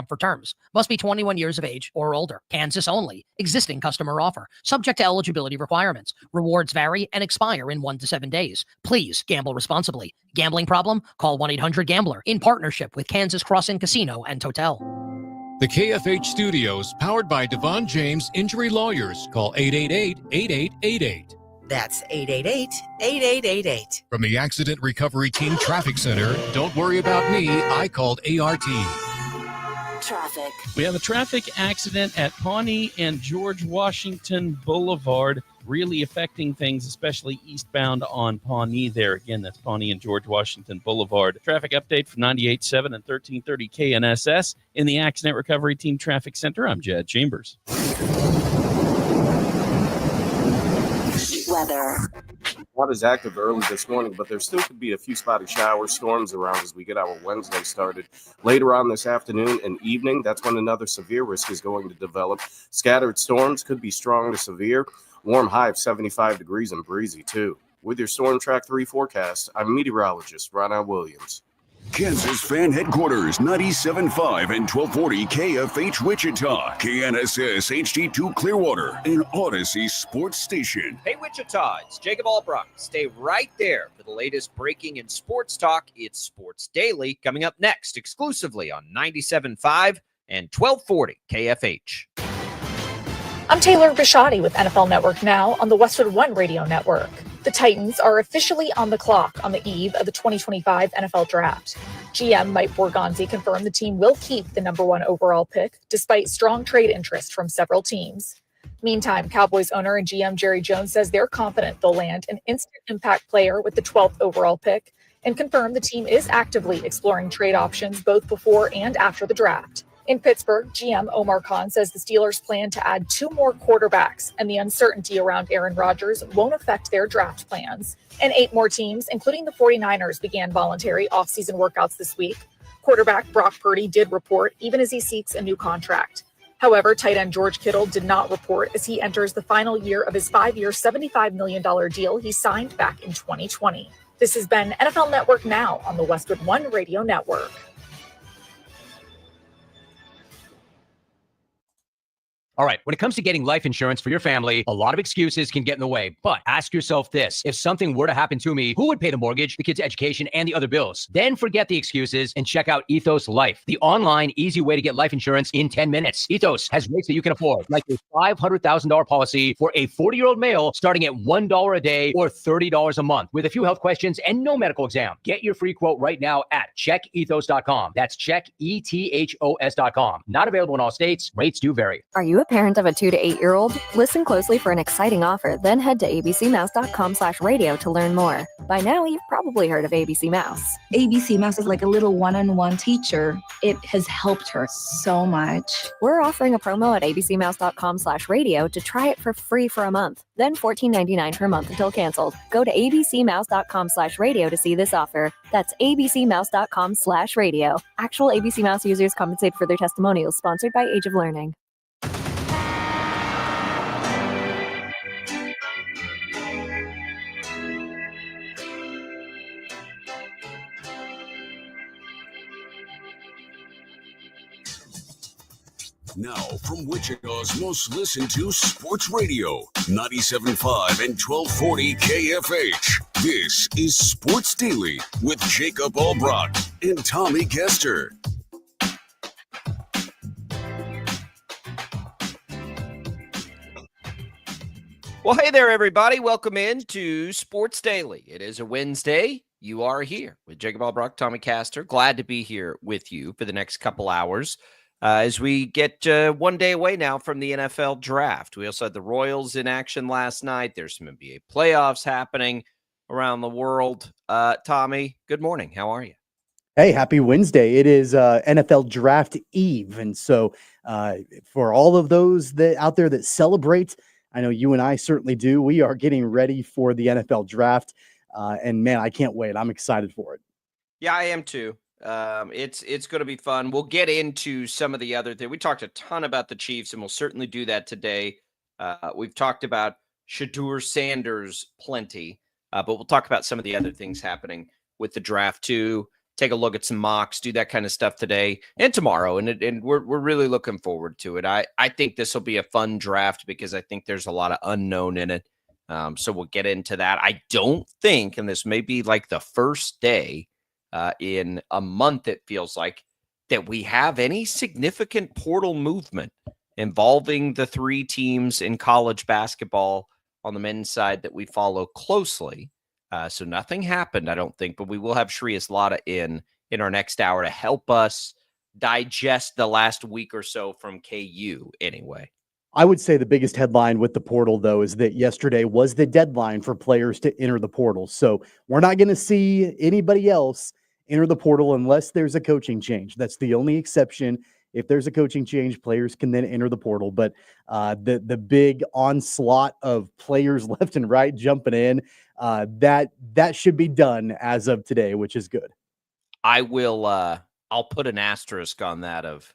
for terms. Must be 21 years of age or older. Kansas only. Existing customer offer. Subject to eligibility requirements. Rewards vary and expire in 1 to 7 days. Please gamble responsibly. Gambling problem? Call 1-800-GAMBLER in partnership with Kansas Crossing Casino and Hotel. The KFH Studios, powered by Devon James Injury Lawyers. Call 888-8888. That's 888-8888. From the Accident Recovery Team Traffic Center, don't worry about me, I called ART. Traffic. We have a traffic accident at Pawnee and George Washington Boulevard, really affecting things, especially eastbound on Pawnee there. Again, that's Pawnee and George Washington Boulevard. Traffic update from 98.7 and 1330 KNSS in the Accident Recovery Team Traffic Center. I'm Jed Chambers. Weather. Not as active early this morning, but there still could be a few spotty shower storms around as we get our Wednesday started. Later on this afternoon and evening, that's when another severe risk is going to develop. Scattered storms could be strong to severe. Warm high of 75 degrees and breezy, too. With your Storm Track 3 forecast, I'm meteorologist Ron Williams. Kansas Fan Headquarters, 97.5 and 1240 KFH Wichita, KNSS HD2 Clearwater, and Odyssey Sports Station. Hey Wichita, it's Jacob Albrock. Stay right there for the latest breaking in sports talk. It's Sports Daily, coming up next exclusively on 97.5 and 1240 KFH. I'm Taylor Bisciotti with NFL Network Now on the Westwood One Radio Network. The Titans are officially on the clock on the eve of the 2025 NFL Draft. GM Mike Borgonzi confirmed the team will keep the number 1 overall pick, despite strong trade interest from several teams. Meantime, Cowboys owner and GM Jerry Jones says they're confident they'll land an instant impact player with the 12th overall pick, and confirmed the team is actively exploring trade options both before and after the draft. In Pittsburgh, GM Omar Khan says the Steelers plan to add 2 more quarterbacks, and the uncertainty around Aaron Rodgers won't affect their draft plans. And 8 more teams, including the 49ers, began voluntary offseason workouts this week. Quarterback Brock Purdy did report, even as he seeks a new contract. However, tight end George Kittle did not report as he enters the final year of his 5-year, $75 million deal he signed back in 2020. This has been NFL Network Now on the Westwood One Radio Network. All right, when it comes to getting life insurance for your family, a lot of excuses can get in the way. But ask yourself this: if something were to happen to me, who would pay the mortgage, the kids' education, and the other bills? Then forget the excuses and check out Ethos Life, the online, easy way to get life insurance in 10 minutes. Ethos has rates that you can afford, like a $500,000 policy for a 40-year-old male starting at $1 a day or $30 a month with a few health questions and no medical exam. Get your free quote right now at checkethos.com. That's checkethos.com. Not available in all states. Rates do vary. Are you a parent of a 2 to 8-year-old? Listen closely for an exciting offer, then head to abcmouse.com/radio to learn more. By now, you've probably heard of ABC Mouse. ABC Mouse is like a little one-on-one teacher. It has helped her so much. We're offering a promo at abcmouse.com/radio to try it for free for a month, then $14.99 per month until canceled. Go to abcmouse.com/radio to see this offer. That's abcmouse.com/radio. Actual ABC Mouse users compensate for their testimonials, sponsored by Age of Learning. Now, from Wichita's most listened to sports radio, 97.5 and 1240 KFH. This is Sports Daily with Jacob Albrock and Tommy Kester. Well, hey there, everybody. Welcome in to Sports Daily. It is a Wednesday. You are here with Jacob Albrock, Tommy Kester. Glad to be here with you for the next couple hours. As we get 1 day away now from the NFL draft. We also had the Royals in action last night. There's some NBA playoffs happening around the world. Tommy, good morning. How are you? Hey, happy Wednesday. It is NFL Draft Eve. And so for all of those that out there that celebrate, I know you and I certainly do, we are getting ready for the NFL Draft. And man, I can't wait. I'm excited for it. Yeah, I am too. It's going to be fun. We'll get into some of the other things. We talked a ton about the Chiefs, and we'll certainly do that today. We've talked about Shedeur Sanders plenty, but we'll talk about some of the other things happening with the draft too. take a look at some mocks, do that kind of stuff today and tomorrow. And we're really looking forward to it. I think this will be a fun draft because I think there's a lot of unknown in it. So we'll get into that. I don't think, and this may be like the first day in a month, it feels like, that we have any significant portal movement involving the three teams in college basketball on the men's side that we follow closely. So nothing happened, I don't think, but we will have Shreyas Laddha in our next hour to help us digest the last week or so from KU anyway. I would say the biggest headline with the portal, though, is that yesterday was the deadline for players to enter the portal. So we're not going to see anybody else enter the portal unless there's a coaching change. That's the only exception. If there's a coaching change, players can then enter the portal. But the big onslaught of players left and right jumping in, that should be done as of today, which is good. I will. I'll put an asterisk on that of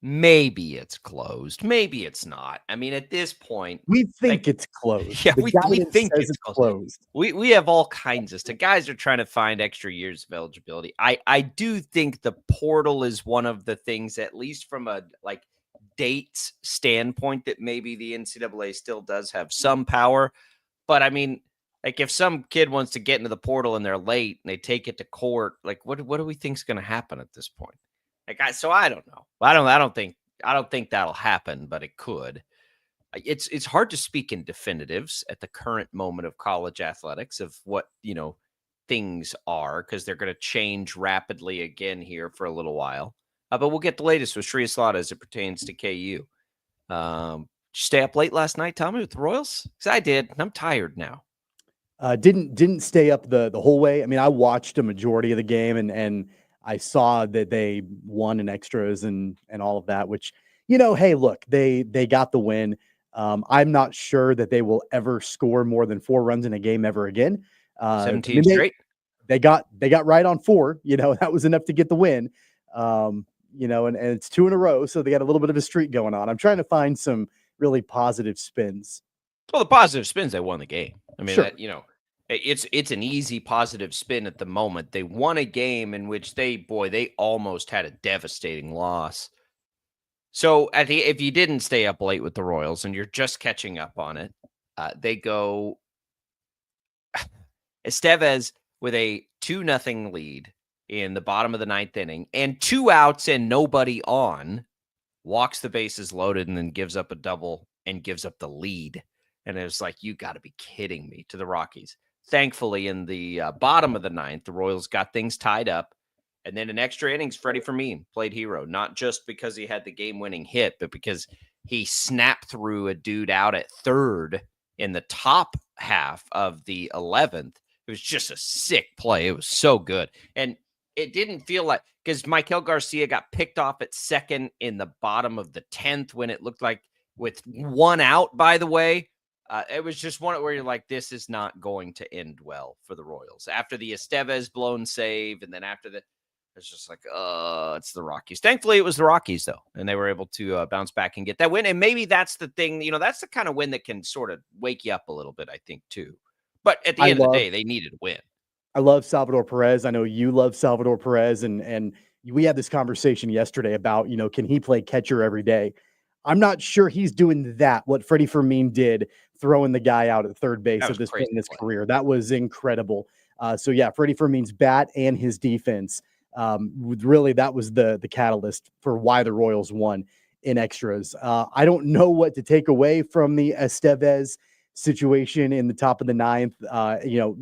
maybe it's closed, maybe it's not. I mean, at this point, we think it's closed. Yeah, we think it's closed. We have all kinds of stuff. Guys are trying to find extra years of eligibility. I do think the portal is one of the things, at least from a like dates standpoint, that maybe the NCAA still does have some power. But I mean, like if some kid wants to get into the portal and they're late and they take it to court, like what do we think is going to happen at this point? Like I don't know. I don't think that'll happen, but it could. It's hard to speak in definitives at the current moment of college athletics of what, things are, because they're going to change rapidly again here for a little while. But we'll get the latest with Shreyas Laddha as it pertains to KU. Did you stay up late last night, Tommy, with the Royals? Because I did, and I'm tired now. Didn't stay up the whole way. I mean, I watched a majority of the game and I saw that they won in extras and all of that, which, hey, look, they got the win. I'm not sure that they will ever score more than 4 runs in a game ever again. 17 straight. They got right on 4. That was enough to get the win. And it's 2 in a row, so they got a little bit of a streak going on. I'm trying to find some really positive spins. Well, the positive spins, they won the game. I mean, Sure. It's an easy positive spin at the moment. They won a game in which they almost had a devastating loss. So if you didn't stay up late with the Royals and you're just catching up on it, they go Estevez with a 2-0 lead in the bottom of the 9th inning and 2 outs and nobody on, walks the bases loaded and then gives up a double and gives up the lead. And it was like, you got to be kidding me, to the Rockies. Thankfully, in the bottom of the 9th, the Royals got things tied up. And then in extra innings, Freddie Fermin played hero, not just because he had the game-winning hit, but because he snapped through a dude out at third in the top half of the 11th. It was just a sick play. It was so good. And it didn't feel like, because Michael Garcia got picked off at second in the bottom of the 10th when it looked like, with 1 out, by the way, it was just one where you're like, this is not going to end well for the Royals. After the Estevez blown save, and then after that, it's just like, it's the Rockies. Thankfully, it was the Rockies, though, and they were able to bounce back and get that win. And maybe that's the thing, that's the kind of win that can sort of wake you up a little bit, I think, too. But at the end of the day, they needed a win. I love Salvador Perez. I know you love Salvador Perez, and we had this conversation yesterday about, can he play catcher every day? I'm not sure he's doing that, what Freddie Fermin did, throwing the guy out at third base at this point in his career. That was incredible. So, yeah, Freddie Fermin's bat and his defense, really that was the catalyst for why the Royals won in extras. I don't know what to take away from the Estevez situation in the top of the 9th.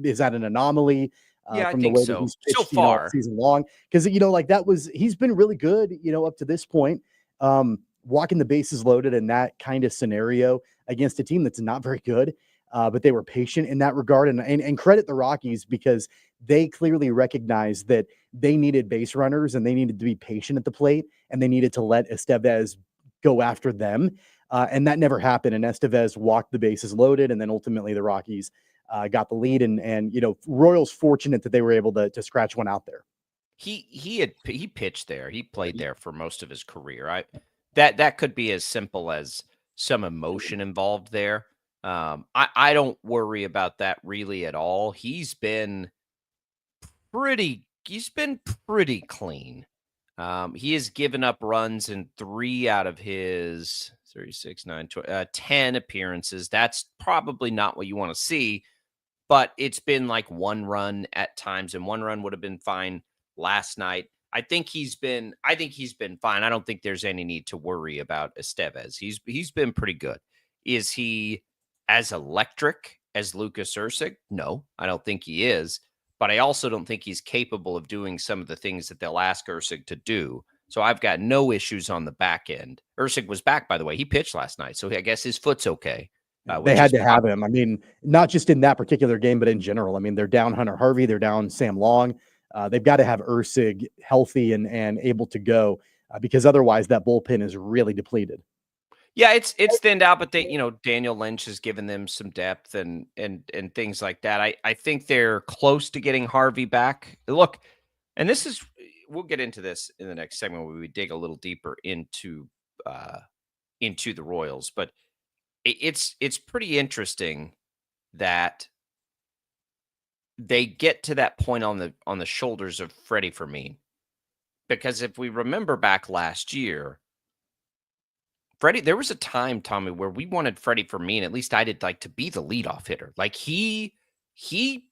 Is that an anomaly? Yeah, from I think the way so. that he's pitched, So far, season long, because he's been really good, up to this point. Walking the bases loaded in that kind of scenario against a team that's not very good, but they were patient in that regard, and credit the Rockies because they clearly recognized that they needed base runners and they needed to be patient at the plate and they needed to let Estevez go after them. And that never happened. And Estevez walked the bases loaded, and then ultimately the Rockies got the lead. And Royals fortunate that they were able to scratch one out there. He pitched there. He played there for most of his career. That could be as simple as some emotion involved there. I don't worry about that really at all. He's been pretty he's been pretty clean. He has given up runs in 3 out of his 36, 9, 10 appearances. That's probably not what you want to see, but it's been like 1 run at times, and 1 run would have been fine last night. I think he's been fine. I don't think there's any need to worry about Estevez. He's been pretty good. Is he as electric as Lucas Erceg? No, I don't think he is. But I also don't think he's capable of doing some of the things that they'll ask Erceg to do. So I've got no issues on the back end. Erceg was back, by the way. He pitched last night, so I guess his foot's okay. They had to have him. I mean, not just in that particular game, but in general. I mean, they're down Hunter Harvey. They're down Sam Long. They've got to have Erceg healthy and able to go because otherwise that bullpen is really depleted. Yeah, it's thinned out, but Daniel Lynch has given them some depth and things like that. I think they're close to getting Harvey back. Look, and we'll get into this in the next segment where we dig a little deeper into the Royals, but it's pretty interesting that they get to that point on the shoulders of Freddie Fermin, because if we remember back last year, Freddie, there was a time, Tommy, where we wanted Freddie Fermin, at least I did, like, to be the leadoff hitter. Like he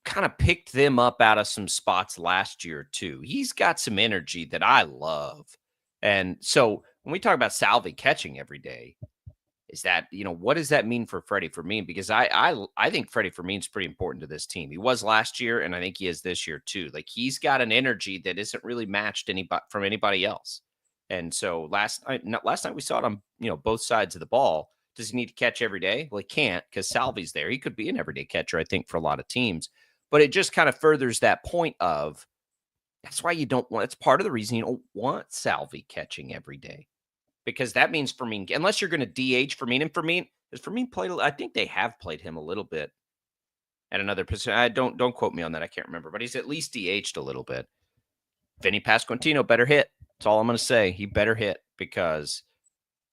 kind of picked them up out of some spots last year too. He's got some energy that I love. And so when we talk about Salvi catching every day, is that, what does that mean for Freddie Fermin? Because I think Freddie Fermin's pretty important to this team. He was last year, and I think he is this year too. Like, he's got an energy that isn't really matched from anybody else. And so last night we saw it on, both sides of the ball. Does he need to catch every day? Well, he can't, because Salvi's there. He could be an everyday catcher, I think, for a lot of teams. But it just kind of furthers that point of, that's why it's part of the reason you don't want Salvi catching every day. Because that means Fermin, unless you're going to DH Fermin, and has Fermin played? I think they have played him a little bit at another position. Don't quote me on that. I can't remember, but he's at least DH'd a little bit. Vinny Pasquantino better hit. That's all I'm going to say. He better hit, because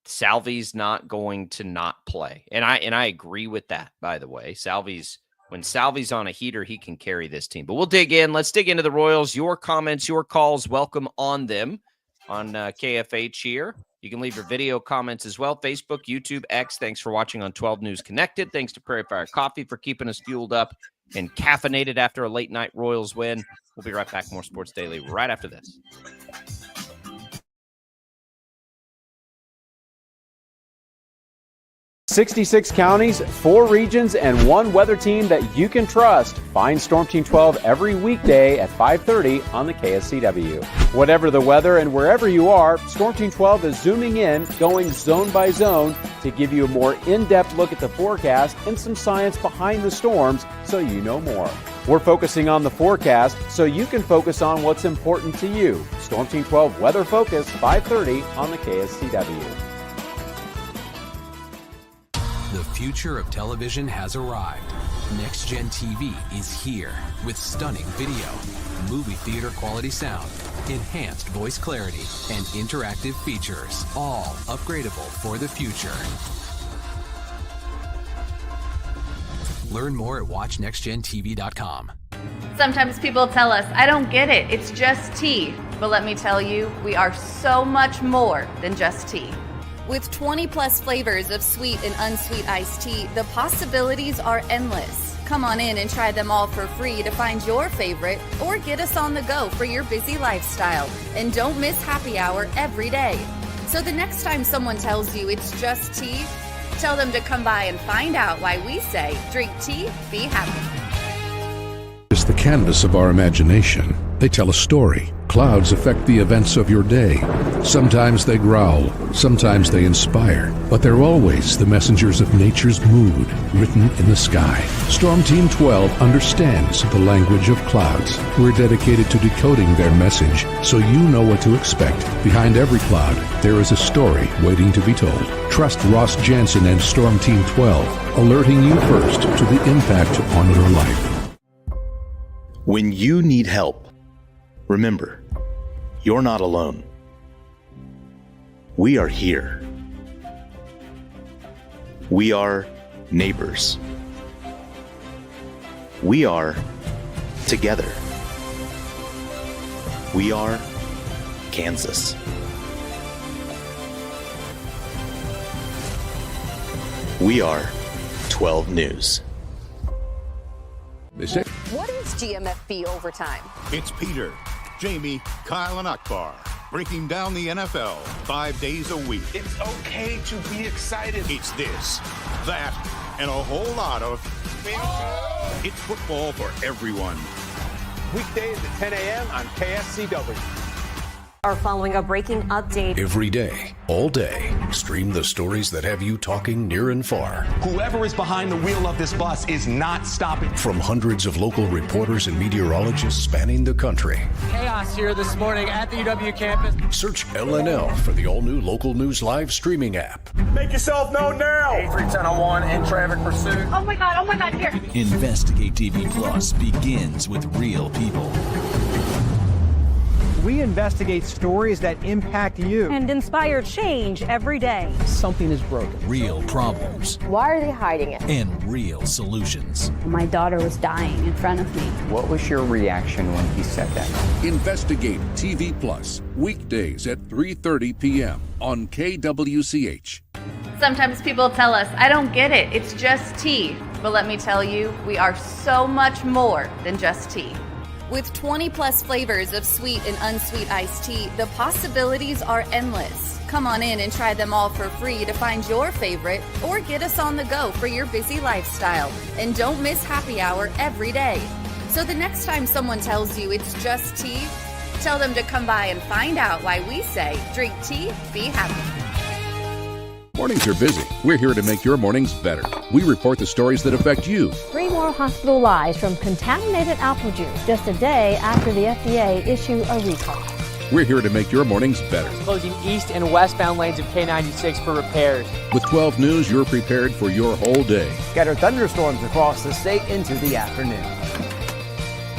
Salvi's not going to not play. And I agree with that, by the way. When Salvi's on a heater, he can carry this team. But we'll dig in. Let's dig into the Royals. Your comments, your calls, welcome on them on KFH here. You can leave your video comments as well. Facebook, YouTube, X. Thanks for watching on 12 News Connected. Thanks to Prairie Fire Coffee for keeping us fueled up and caffeinated after a late night Royals win. We'll be right back. More Sports Daily right after this. 66 counties, 4 regions, and 1 weather team that you can trust. Find Storm Team 12 every weekday at 5:30 on the KSCW. Whatever the weather and wherever you are, Storm Team 12 is zooming in, going zone by zone to give you a more in-depth look at the forecast and some science behind the storms so you know more. We're focusing on the forecast so you can focus on what's important to you. Storm Team 12 Weather Focus, 5:30 on the KSCW. The future of television has arrived. Next Gen TV is here with stunning video, movie theater quality sound, enhanced voice clarity, and interactive features, all upgradable for the future. Learn more at watchnextgentv.com. Sometimes people tell us, I don't get it, it's just tea. But let me tell you, we are so much more than just tea. With 20 plus flavors of sweet and unsweet iced tea, the possibilities are endless. Come on in and try them all for free to find your favorite, or get us on the go for your busy lifestyle. And don't miss happy hour every day. So the next time someone tells you it's just tea, tell them to come by and find out why we say, drink tea, be happy. Is the canvas of our imagination. They tell a story. Clouds affect the events of your day. Sometimes they growl, sometimes they inspire, but they're always the messengers of nature's mood, written in the sky. Storm Team 12 understands the language of clouds. We're dedicated to decoding their message so you know what to expect. Behind every cloud, there is a story waiting to be told. Trust Ross Jansen and Storm Team 12, alerting you first to the impact on your life. When you need help, remember, you're not alone. We are here. We are neighbors. We are together. We are Kansas. We are 12 News. They say What is GMFB overtime? It's Peter, Jamie, Kyle, and Akbar breaking down the NFL 5 days a week. It's okay to be excited. It's this, that, and a whole lot of... It's football for everyone. Weekdays at 10 a.m. on KSCW. Are following a breaking update. every day, all day, stream the stories that have you talking near and far. Whoever is behind the wheel of this bus is not stopping. From hundreds of local reporters and meteorologists spanning the country. Chaos here this morning at the UW campus. Search LNL for the all-new Local News Live streaming app. Make yourself known now. 310-01 in traffic pursuit. Oh my God, here. Investigate TV Plus begins with real people. We investigate stories that impact you And inspire change every day. Something is broken. Real problems. Why are they hiding it? And real solutions. My daughter was dying in front of me. What was your reaction when he said that? Investigate TV Plus, weekdays at 3:30 p.m. on KWCH. Sometimes people tell us, I don't get it, it's just tea. But let me tell you, we are so much more than just tea. With 20 plus flavors of sweet and unsweet iced tea, the possibilities are endless. Come on in and try them all for free to find your favorite or get us on the go for your busy lifestyle. And don't miss happy hour every day. So the next time someone tells you it's just tea, tell them to come by and find out why we say drink tea, be happy. Mornings are busy. We're here to make your mornings better. We report the stories that affect you. 3 more hospital lies from contaminated apple juice just a day after the FDA issue a recall. We're here to make your mornings better. Closing east and westbound lanes of K96 for repairs. With 12 News, you're prepared for your whole day. Scattered thunderstorms across the state into the afternoon.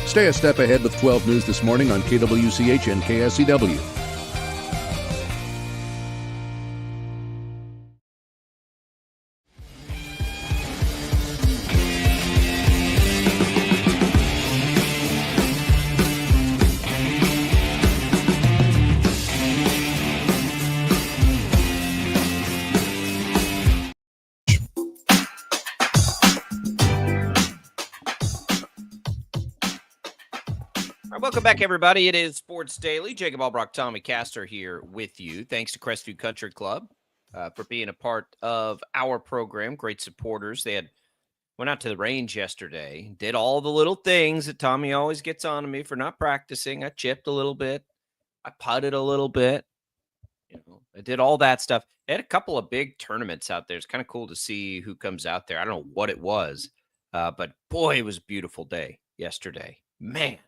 Stay a step ahead with 12 News this morning on KWCH and KSCW. Welcome back, everybody. It is Sports Daily. Jacob Albrock, Tommy Castor here with you. Thanks to Crestview Country Club for being a part of our program. Great supporters. They went out to the range yesterday, did all the little things that Tommy always gets on to me for not practicing. I chipped a little bit. I putted a little bit. I did all that stuff. They had a couple of big tournaments out there. It's kind of cool to see who comes out there. I don't know what it was, but boy, it was a beautiful day yesterday. Man.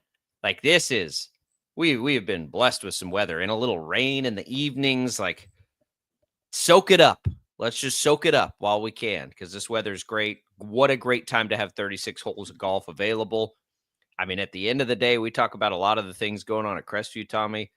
Like this is, we have been blessed with some weather and a little rain in the evenings. Like, soak it up. Let's just soak it up while we can because this weather is great. What a great time to have 36 holes of golf available. I mean, at the end of the day, we talk about a lot of the things going on at Crestview, Tommy.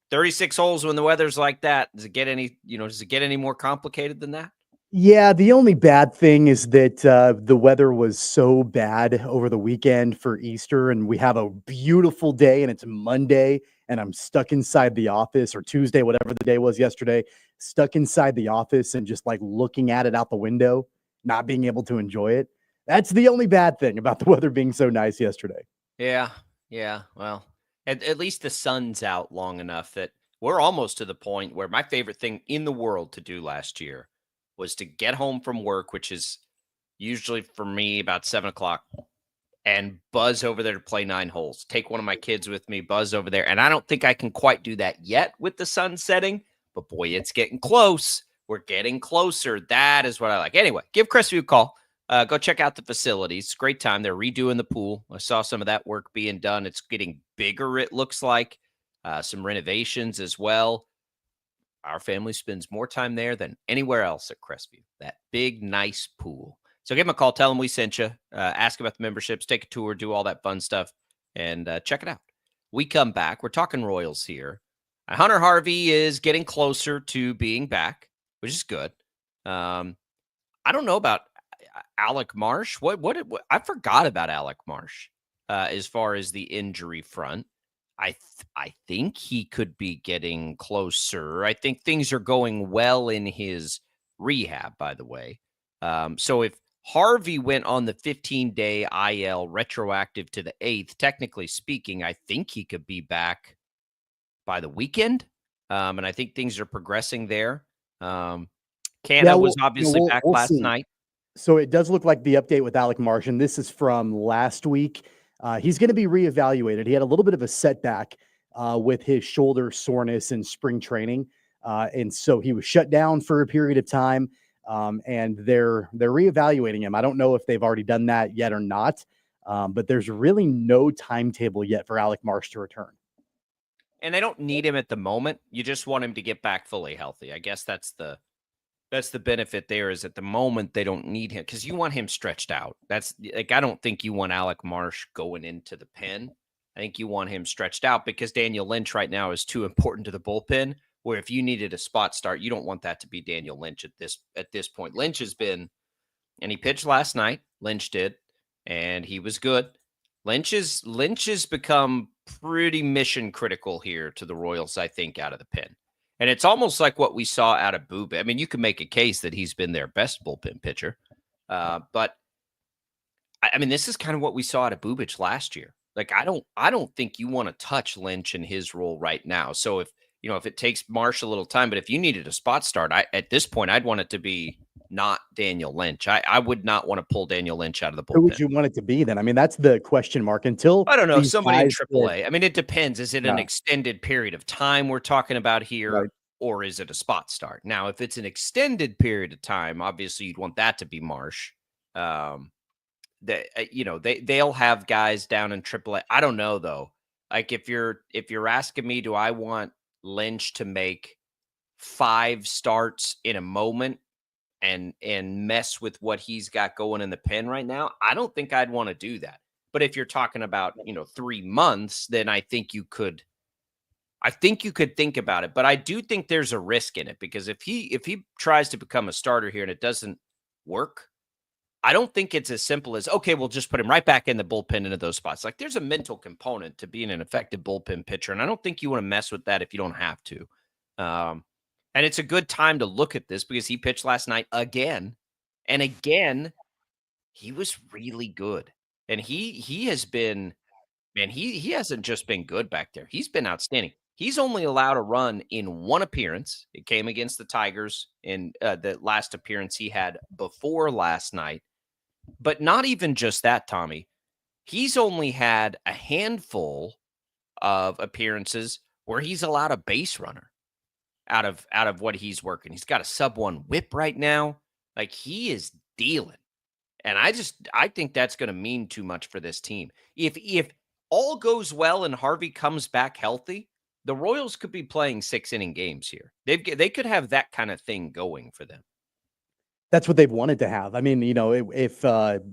36 holes when the weather's like that. Does it get any more complicated than that? Yeah, the only bad thing is that the weather was so bad over the weekend for Easter, and we have a beautiful day, and it's Monday, and I'm stuck inside the office, or Tuesday, whatever the day was yesterday, stuck inside the office and just like looking at it out the window, not being able to enjoy it. That's the only bad thing about the weather being so nice yesterday. Yeah. Well, at least the sun's out long enough that we're almost to the point where my favorite thing in the world to do last year was to get home from work, which is usually for me about 7 o'clock, and buzz over there to play 9 holes. Take one of my kids with me, buzz over there. And I don't think I can quite do that yet with the sun setting, but boy, it's getting close. We're getting closer. That is what I like. Anyway, give Crestview a call. Go check out the facilities. Great time. They're redoing the pool. I saw some of that work being done. It's getting bigger, it looks like. Some renovations as well. Our family spends more time there than anywhere else at Crestview. That big, nice pool. So give them a call. Tell them we sent you. Ask about the memberships. Take a tour. Do all that fun stuff. And check it out. We come back. We're talking Royals here. Hunter Harvey is getting closer to being back, which is good. I don't know about Alec Marsh. What I forgot about Alec Marsh as far as the injury front. I think he could be getting closer. I think things are going well in his rehab, by the way. So if Harvey went on the 15-day IL retroactive to the 8th, technically speaking, I think he could be back by the weekend. And I think things are progressing there. Canna was obviously back last night. So it does look like the update with Alec Marsh, and this is from last week. He's going to be reevaluated. He had a little bit of a setback with his shoulder soreness in spring training, and so he was shut down for a period of time. And they're reevaluating him. I don't know if they've already done that yet or not, but there's really no timetable yet for Alec Marsh to return. And they don't need him at the moment. You just want him to get back fully healthy. I guess that's the benefit there, is at the moment they don't need him because you want him stretched out. That's like, I don't think you want Alec Marsh going into the pen. I think you want him stretched out because Daniel Lynch right now is too important to the bullpen, where if you needed a spot start, you don't want that to be Daniel Lynch at this point. Lynch has been, and he pitched last night. Lynch did, and he was good. Lynch has become pretty mission critical here to the Royals, I think, out of the pen. And it's almost like what we saw out of Bubic. I mean, you can make a case that he's been their best bullpen pitcher. But I mean, this is kind of what we saw out of Bubic last year. Like, I don't think you want to touch Lynch in his role right now. So if it takes Marsh a little time, but if you needed a spot start, at this point, I'd want it to be not Daniel Lynch. I would not want to pull Daniel Lynch out of the bullpen. Who would you want it to be then? I mean, that's the question mark until I don't know, somebody in AAA. I mean, it depends. Is it an Yeah. extended period of time we're talking about here, Right. or is it a spot start? Now, if it's an extended period of time, obviously you'd want that to be Marsh. They'll have guys down in AAA. I don't know though. Like if you're asking me, do I want Lynch to make 5 starts in a moment and mess with what he's got going in the pen right now? I don't think I'd want to do that. But if you're talking about, 3 months, then I think you could think about it. But I do think there's a risk in it, because if he tries to become a starter here and it doesn't work, I don't think it's as simple as, okay, we'll just put him right back in the bullpen into those spots. Like, there's a mental component to being an effective bullpen pitcher, and I don't think you want to mess with that if you don't have to. And it's a good time to look at this because he pitched last night again. And again, he was really good. And he has been, man, he hasn't just been good back there. He's been outstanding. He's only allowed a run in 1 appearance. It came against the Tigers in the last appearance he had before last night. But not even just that, Tommy. He's only had a handful of appearances where he's allowed a base runner out of what he's working. He's got a sub-1 whip right now. Like, he is dealing. And I think that's going to mean too much for this team. If all goes well and Harvey comes back healthy, the Royals could be playing 6-inning games here. They could have that kind of thing going for them. That's what they've wanted to have. I mean, if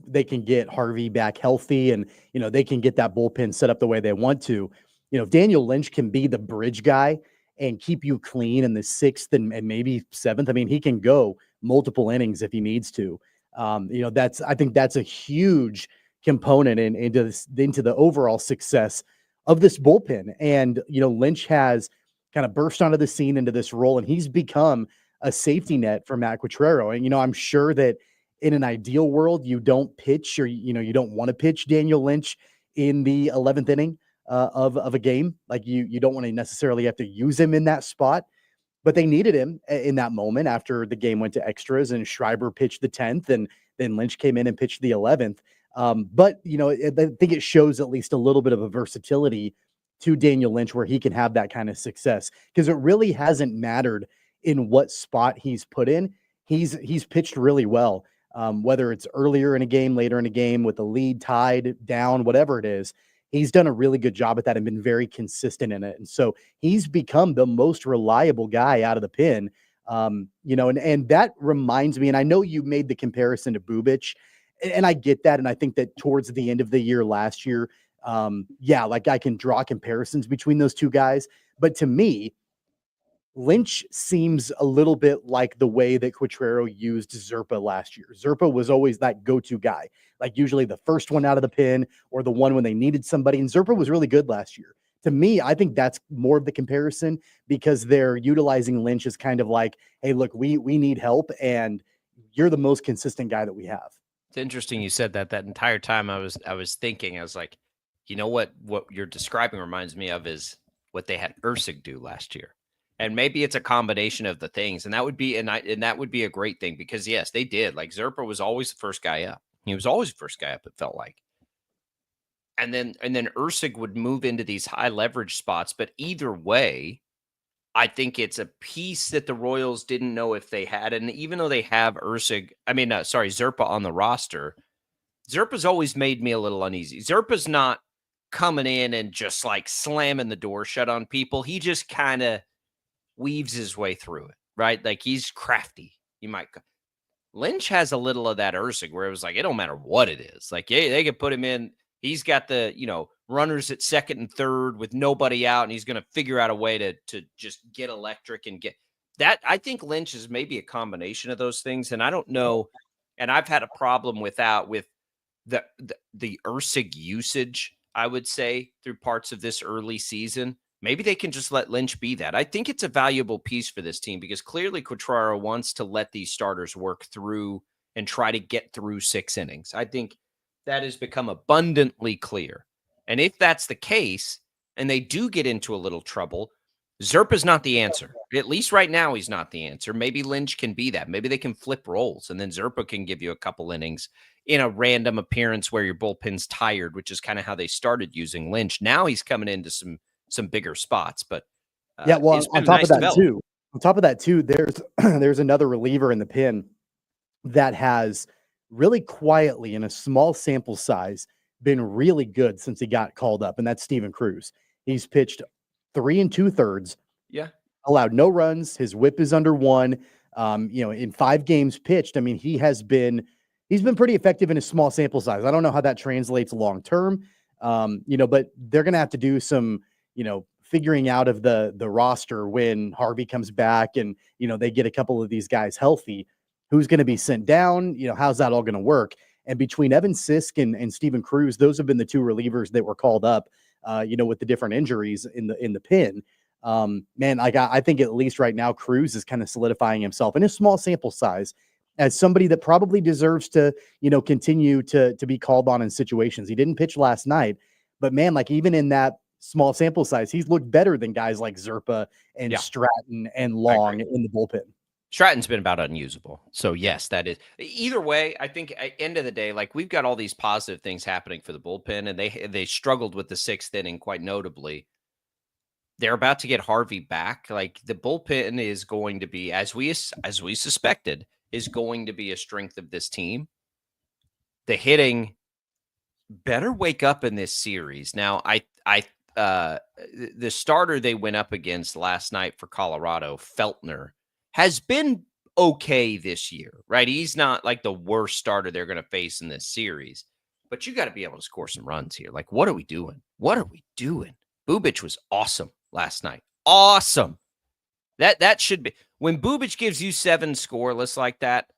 they can get Harvey back healthy and, they can get that bullpen set up the way they want to, if Daniel Lynch can be the bridge guy and keep you clean in the 6th and maybe 7th, I mean, he can go multiple innings if he needs to. I think that's a huge component into the overall success of this bullpen. And, Lynch has kind of burst onto the scene into this role, and he's become a safety net for Matt Quatrero. And, I'm sure that in an ideal world, you don't pitch or, you don't want to pitch Daniel Lynch in the 11th inning of a game. Like you don't want to necessarily have to use him in that spot, but they needed him in that moment after the game went to extras and Schreiber pitched the 10th and then Lynch came in and pitched the 11th. But, I think it shows at least a little bit of a versatility to Daniel Lynch where he can have that kind of success, because it really hasn't mattered in what spot he's put in. He's pitched really well, whether it's earlier in a game, later in a game, with the lead tied, down, whatever it is. He's done a really good job at that and been very consistent in it. And so he's become the most reliable guy out of the pen. And that reminds me, and I know you made the comparison to Bubic, and I get that. And I think that towards the end of the year last year, like I can draw comparisons between those two guys. But to me, Lynch seems a little bit like the way that Quatrero used Zerpa last year. Zerpa was always that go-to guy, like usually the first one out of the pen or the one when they needed somebody. And Zerpa was really good last year. to me, I think that's more of the comparison because they're utilizing Lynch as kind of like, hey, look, we need help, and you're the most consistent guy that we have. It's interesting you said that. That entire time I was thinking, I was like, you know what you're describing reminds me of is what they had Ursig do last year. And maybe it's a combination of the things. And that would be that would be a great thing because yes, they did. Like Zerpa was always the first guy up. He was always the first guy up, it felt like. And then Ursig would move into these high leverage spots. But either way, I think it's a piece that the Royals didn't know if they had. And even though they have Zerpa on the roster, Zerpa's always made me a little uneasy. Zerpa's not coming in and just like slamming the door shut on people. He just kind of weaves his way through it, right? Like he's crafty. Lynch has a little of that Ursig where it was like, it don't matter what it is. Like, yeah, they could put him in. He's got the, runners at second and third with nobody out, and he's going to figure out a way to just get electric and get that. I think Lynch is maybe a combination of those things. And I don't know. And I've had a problem with the Ursig usage, I would say, through parts of this early season. Maybe they can just let Lynch be that. I think it's a valuable piece for this team because clearly Quatraro wants to let these starters work through and try to get through 6 innings. I think that has become abundantly clear. And if that's the case, and they do get into a little trouble, Zerpa's not the answer. At least right now, he's not the answer. Maybe Lynch can be that. Maybe they can flip roles, and then Zerpa can give you a couple innings in a random appearance where your bullpen's tired, which is kind of how they started using Lynch. Now he's coming into some bigger spots. But yeah, well, on top of that too, there's another reliever in the pen that has really quietly in a small sample size been really good since he got called up, and that's Steven Cruz. He's pitched 3 2/3. Yeah. Allowed no runs. His whip is under 1. In 5 games pitched, I mean, he's been pretty effective in a small sample size. I don't know how that translates long term. But they're gonna have to do some, figuring out of the roster when Harvey comes back and, they get a couple of these guys healthy. Who's going to be sent down? How's that all going to work? And between Evan Sisk and Steven Cruz, those have been the 2 relievers that were called up, with the different injuries in the pen. I think at least right now, Cruz is kind of solidifying himself in a small sample size as somebody that probably deserves to, continue to be called on in situations. He didn't pitch last night, but man, like even in that small sample size, he's looked better than guys like Zerpa and Stratton and Long in the bullpen. Stratton's been about unusable. So yes, that is either way. I think at the end of the day, like we've got all these positive things happening for the bullpen, and they struggled with the 6th inning quite notably. They're about to get Harvey back. Like the bullpen is going to be, as we suspected, is going to be a strength of this team. The hitting better wake up in this series. Now, the starter they went up against last night for Colorado, Feltner, has been okay this year, right? He's not like the worst starter they're going to face in this series, but you got to be able to score some runs here. Like, what are we doing? Bubic was awesome last night. Awesome. That should be when Bubic gives you 7 scoreless like that.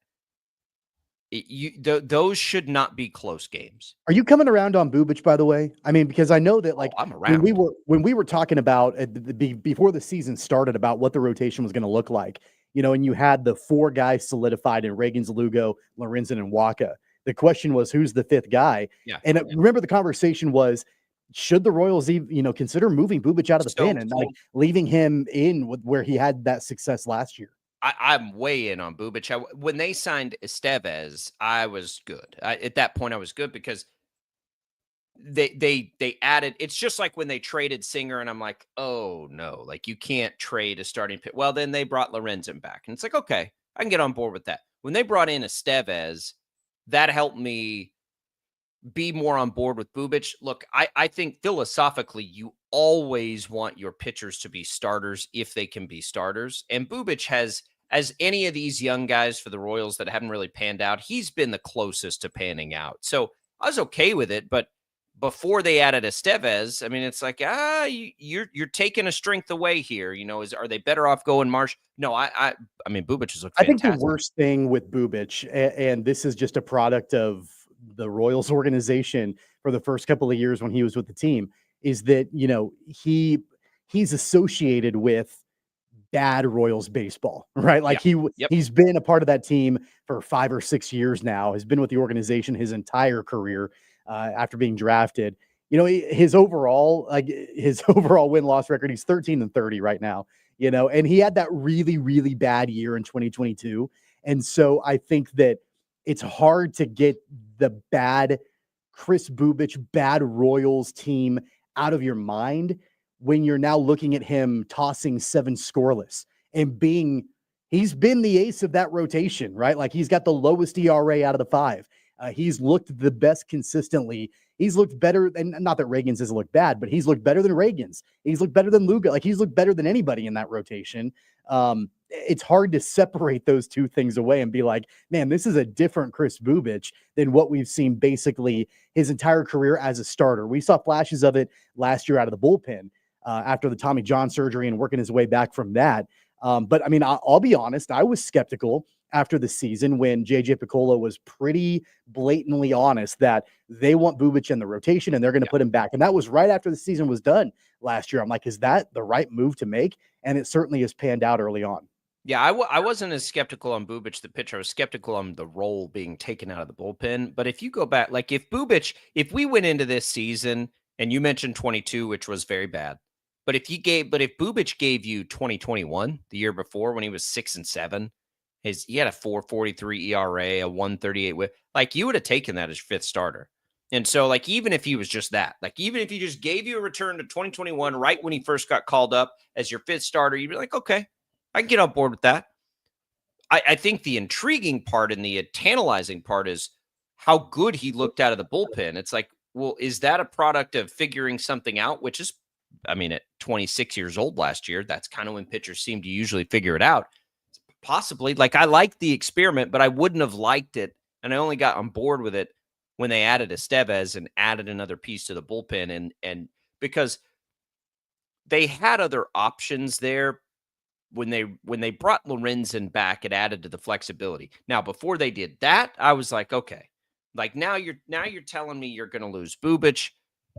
Those should not be close games. Are you coming around on Bubic, by the way? I mean, because I know that I'm around. when we were talking about before the season started about what the rotation was going to look like, and you had the 4 guys solidified in Reagans, Lugo, Lorenzen, and Waka. The question was, who's the 5th guy? Yeah. And remember, the conversation was, should the Royals even, consider moving Bubic out of the pen and like leaving him in with where he had that success last year? I'm way in on Bubic. When they signed Estevez, I was good. At that point, I was good because they added. It's just like when they traded Singer, and I'm like, oh no, like you can't trade a starting pitcher. Well, then they brought Lorenzen back, and it's like, okay, I can get on board with that. When they brought in Estevez, that helped me be more on board with Bubic. Look, I think philosophically, you always want your pitchers to be starters if they can be starters, and Bubic has. As any of these young guys for the Royals that haven't really panned out, he's been the closest to panning out. So I was okay with it. But before they added Estevez, I mean, it's like, you're taking a strength away here. Are they better off going Marsh? No, I mean, Bubic has looked fantastic. I think the worst thing with Bubic, and this is just a product of the Royals organization for the first couple of years when he was with the team, is that, he's associated with bad Royals baseball, right? Like he's been a part of that team for 5 or 6 years now, has been with the organization his entire career after being drafted. His overall win-loss record, he's 13-30 right now, and he had that really, really bad year in 2022. And so I think that it's hard to get the bad Chris Bubich, bad Royals team out of your mind when you're now looking at him tossing 7 scoreless and he's been the ace of that rotation, right? Like he's got the lowest ERA out of the 5. He's looked the best consistently. He's looked better, and not that Reagan's has looked bad, but he's looked better than Reagan's. He's looked better than Luga. Like he's looked better than anybody in that rotation. It's hard to separate those two things away and be like, man, this is a different Chris Bubich than what we've seen basically his entire career as a starter. We saw flashes of it last year out of the bullpen after the Tommy John surgery and working his way back from that. But I mean, I'll be honest, I was skeptical after the season when JJ Piccolo was pretty blatantly honest that they want Bubich in the rotation and they're going to put him back. And that was right after the season was done last year. I'm like, is that the right move to make? And it certainly has panned out early on. Yeah, I wasn't as skeptical on Bubich, the pitcher. I was skeptical on the role being taken out of the bullpen. But if you go back, like if we went into this season, and you mentioned 22, which was very bad, but if Bubich gave you 2021, the year before when he was 6-7, he had a 4.43 ERA, a 1.38 whip, like you would have taken that as your 5th starter. And so, like, even if he was just that, like, even if he just gave you a return to 2021 right when he first got called up as your 5th starter, you'd be like, okay, I can get on board with that. I think the intriguing part and the tantalizing part is how good he looked out of the bullpen. It's like, well, is that a product of figuring something out, which is, I mean, at 26 years old last year, that's kind of when pitchers seem to usually figure it out. Possibly. Like, I liked the experiment, but I wouldn't have liked it. And I only got on board with it when they added Estevez and added another piece to the bullpen. And because they had other options there when they brought Lorenzen back, it added to the flexibility. Now, before they did that, I was like, okay, like now you're telling me you're going to lose Bubich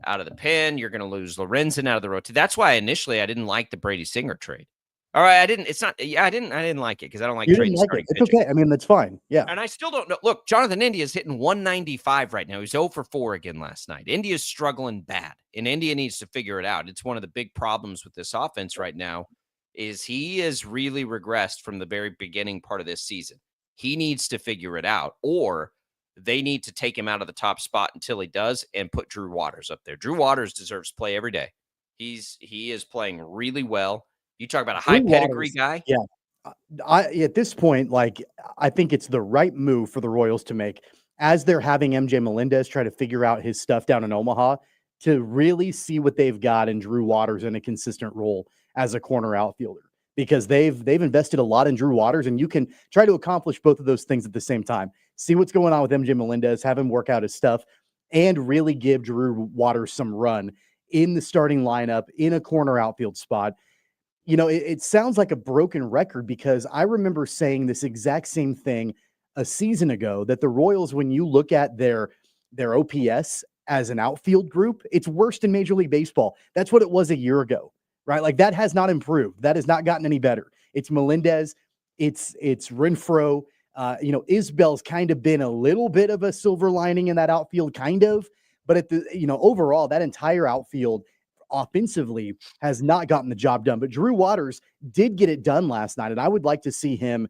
out of the pen. You're going to lose Lorenzen out of the rotation. That's why initially I didn't like the Brady Singer trade. All right, I didn't like it because I don't like trading starting pitchers. It's okay. I mean, that's fine. Yeah. And I still don't know. Look, Jonathan India is hitting 195 right now. He's 0 for 4 again last night. India's struggling bad, and India needs to figure it out. It's one of the big problems with this offense right now is he has really regressed from the very beginning part of this season. He needs to figure it out, or they need to take him out of the top spot until he does and put Drew Waters up there. Drew Waters deserves play every day. He is playing really well. You talk about a high pedigree guy. Yeah. At this point, like, I think it's the right move for the Royals to make as they're having MJ Melendez try to figure out his stuff down in Omaha to really see what they've got in Drew Waters in a consistent role as a corner outfielder, because they've invested a lot in Drew Waters, and you can try to accomplish both of those things at the same time. See what's going on with MJ Melendez, have him work out his stuff, and really give Drew Waters some run in the starting lineup in a corner outfield spot. It sounds like a broken record because I remember saying this exact same thing a season ago, that the Royals, when you look at their OPS as an outfield group, it's worse than Major League Baseball. That's what it was a year ago, right? Like, that has not improved. That has not gotten any better. It's Melendez. It's Renfroe. Isbell's kind of been a little bit of a silver lining in that outfield, kind of. But overall, that entire outfield offensively has not gotten the job done. But Drew Waters did get it done last night, and I would like to see him,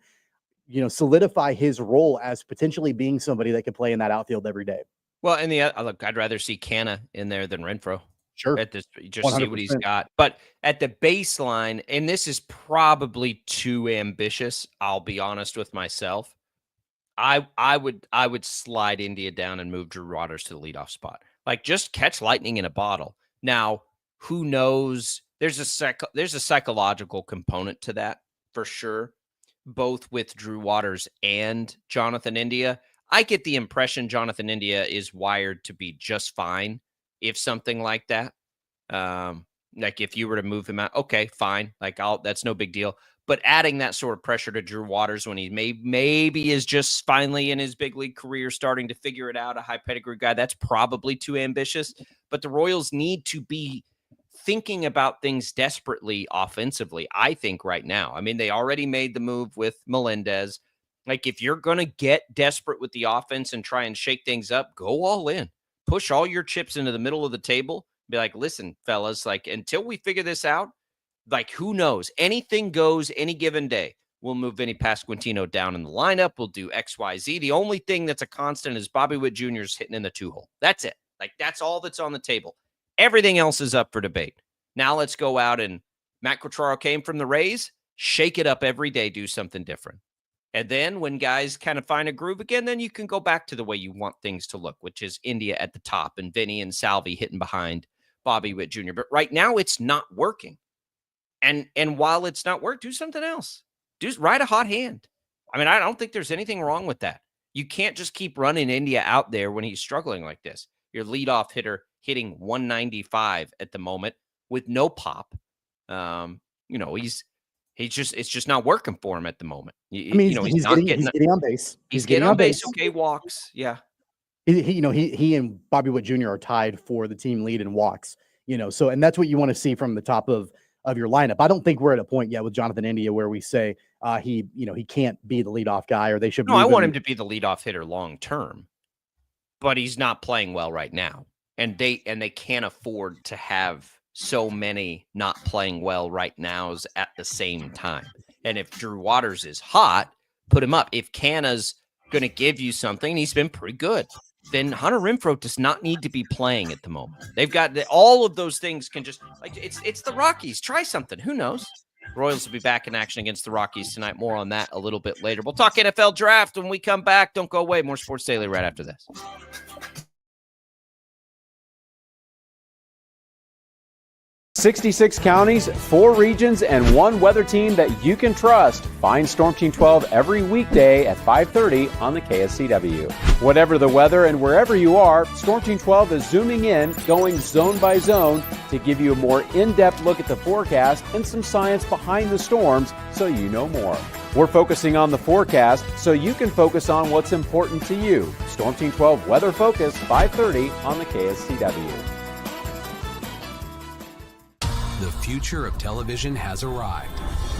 solidify his role as potentially being somebody that could play in that outfield every day. Well, and look, I'd rather see Canna in there than Renfroe. Sure. At this, just 100%. See what he's got. But at the baseline, and this is probably too ambitious, I'll be honest with myself, I would slide India down and move Drew Waters to the leadoff spot. Like, just catch lightning in a bottle. Now, who knows? There's a psychological component to that for sure, both with Drew Waters and Jonathan India. I get the impression Jonathan India is wired to be just fine if something like that. Like, if you were to move him out, okay, fine. Like, that's no big deal. But adding that sort of pressure to Drew Waters when he maybe is just finally in his big league career starting to figure it out, a high pedigree guy, that's probably too ambitious. But the Royals need to be thinking about things desperately offensively, I think, right now. I mean, they already made the move with Melendez. Like, if you're going to get desperate with the offense and try and shake things up, go all in. Push all your chips into the middle of the table. Be like, listen, fellas, like, until we figure this out, like, who knows? Anything goes any given day. We'll move Vinny Pasquantino down in the lineup. We'll do X, Y, Z. The only thing that's a constant is Bobby Witt Jr.'s hitting in the 2-hole. That's it. Like, that's all that's on the table. Everything else is up for debate. Now let's go out and Matt Quatraro came from the Rays. Shake it up every day. Do something different. And then when guys kind of find a groove again, then you can go back to the way you want things to look, which is India at the top and Vinny and Salvi hitting behind Bobby Witt Jr. But right now it's not working. And while it's not work, do something else. Ride a hot hand. I mean, I don't think there's anything wrong with that. You can't just keep running India out there when he's struggling like this. Your leadoff hitter hitting 195 at the moment with no pop. It's just not working for him at the moment. He's getting on base. He's getting on base. Okay, walks. Yeah. He and Bobby Witt Jr. are tied for the team lead in walks. So and that's what you want to see from the top of your lineup. I don't think we're at a point yet with Jonathan India where we say he can't be the leadoff guy or they should. No, I want him to be the leadoff hitter long term, but he's not playing well right now, and they can't afford to have so many not playing well right nows at the same time. And if Drew Waters is hot, put him up. If Canna's going to give you something, he's been pretty good, then Hunter Renfroe does not need to be playing at the moment. They've got all of those things can just like it's the Rockies. Try something. Who knows? Royals will be back in action against the Rockies tonight. More on that a little bit later. We'll talk NFL draft when we come back. Don't go away. More Sports Daily right after this. 66 counties, 4 regions, and 1 weather team that you can trust. Find Storm Team 12 every weekday at 5:30 on the KSCW. Whatever the weather and wherever you are, Storm Team 12 is zooming in, going zone by zone to give you a more in-depth look at the forecast and some science behind the storms so you know more. We're focusing on the forecast so you can focus on what's important to you. Storm Team 12 Weather Focus, 5:30 on the KSCW. The future of television has arrived.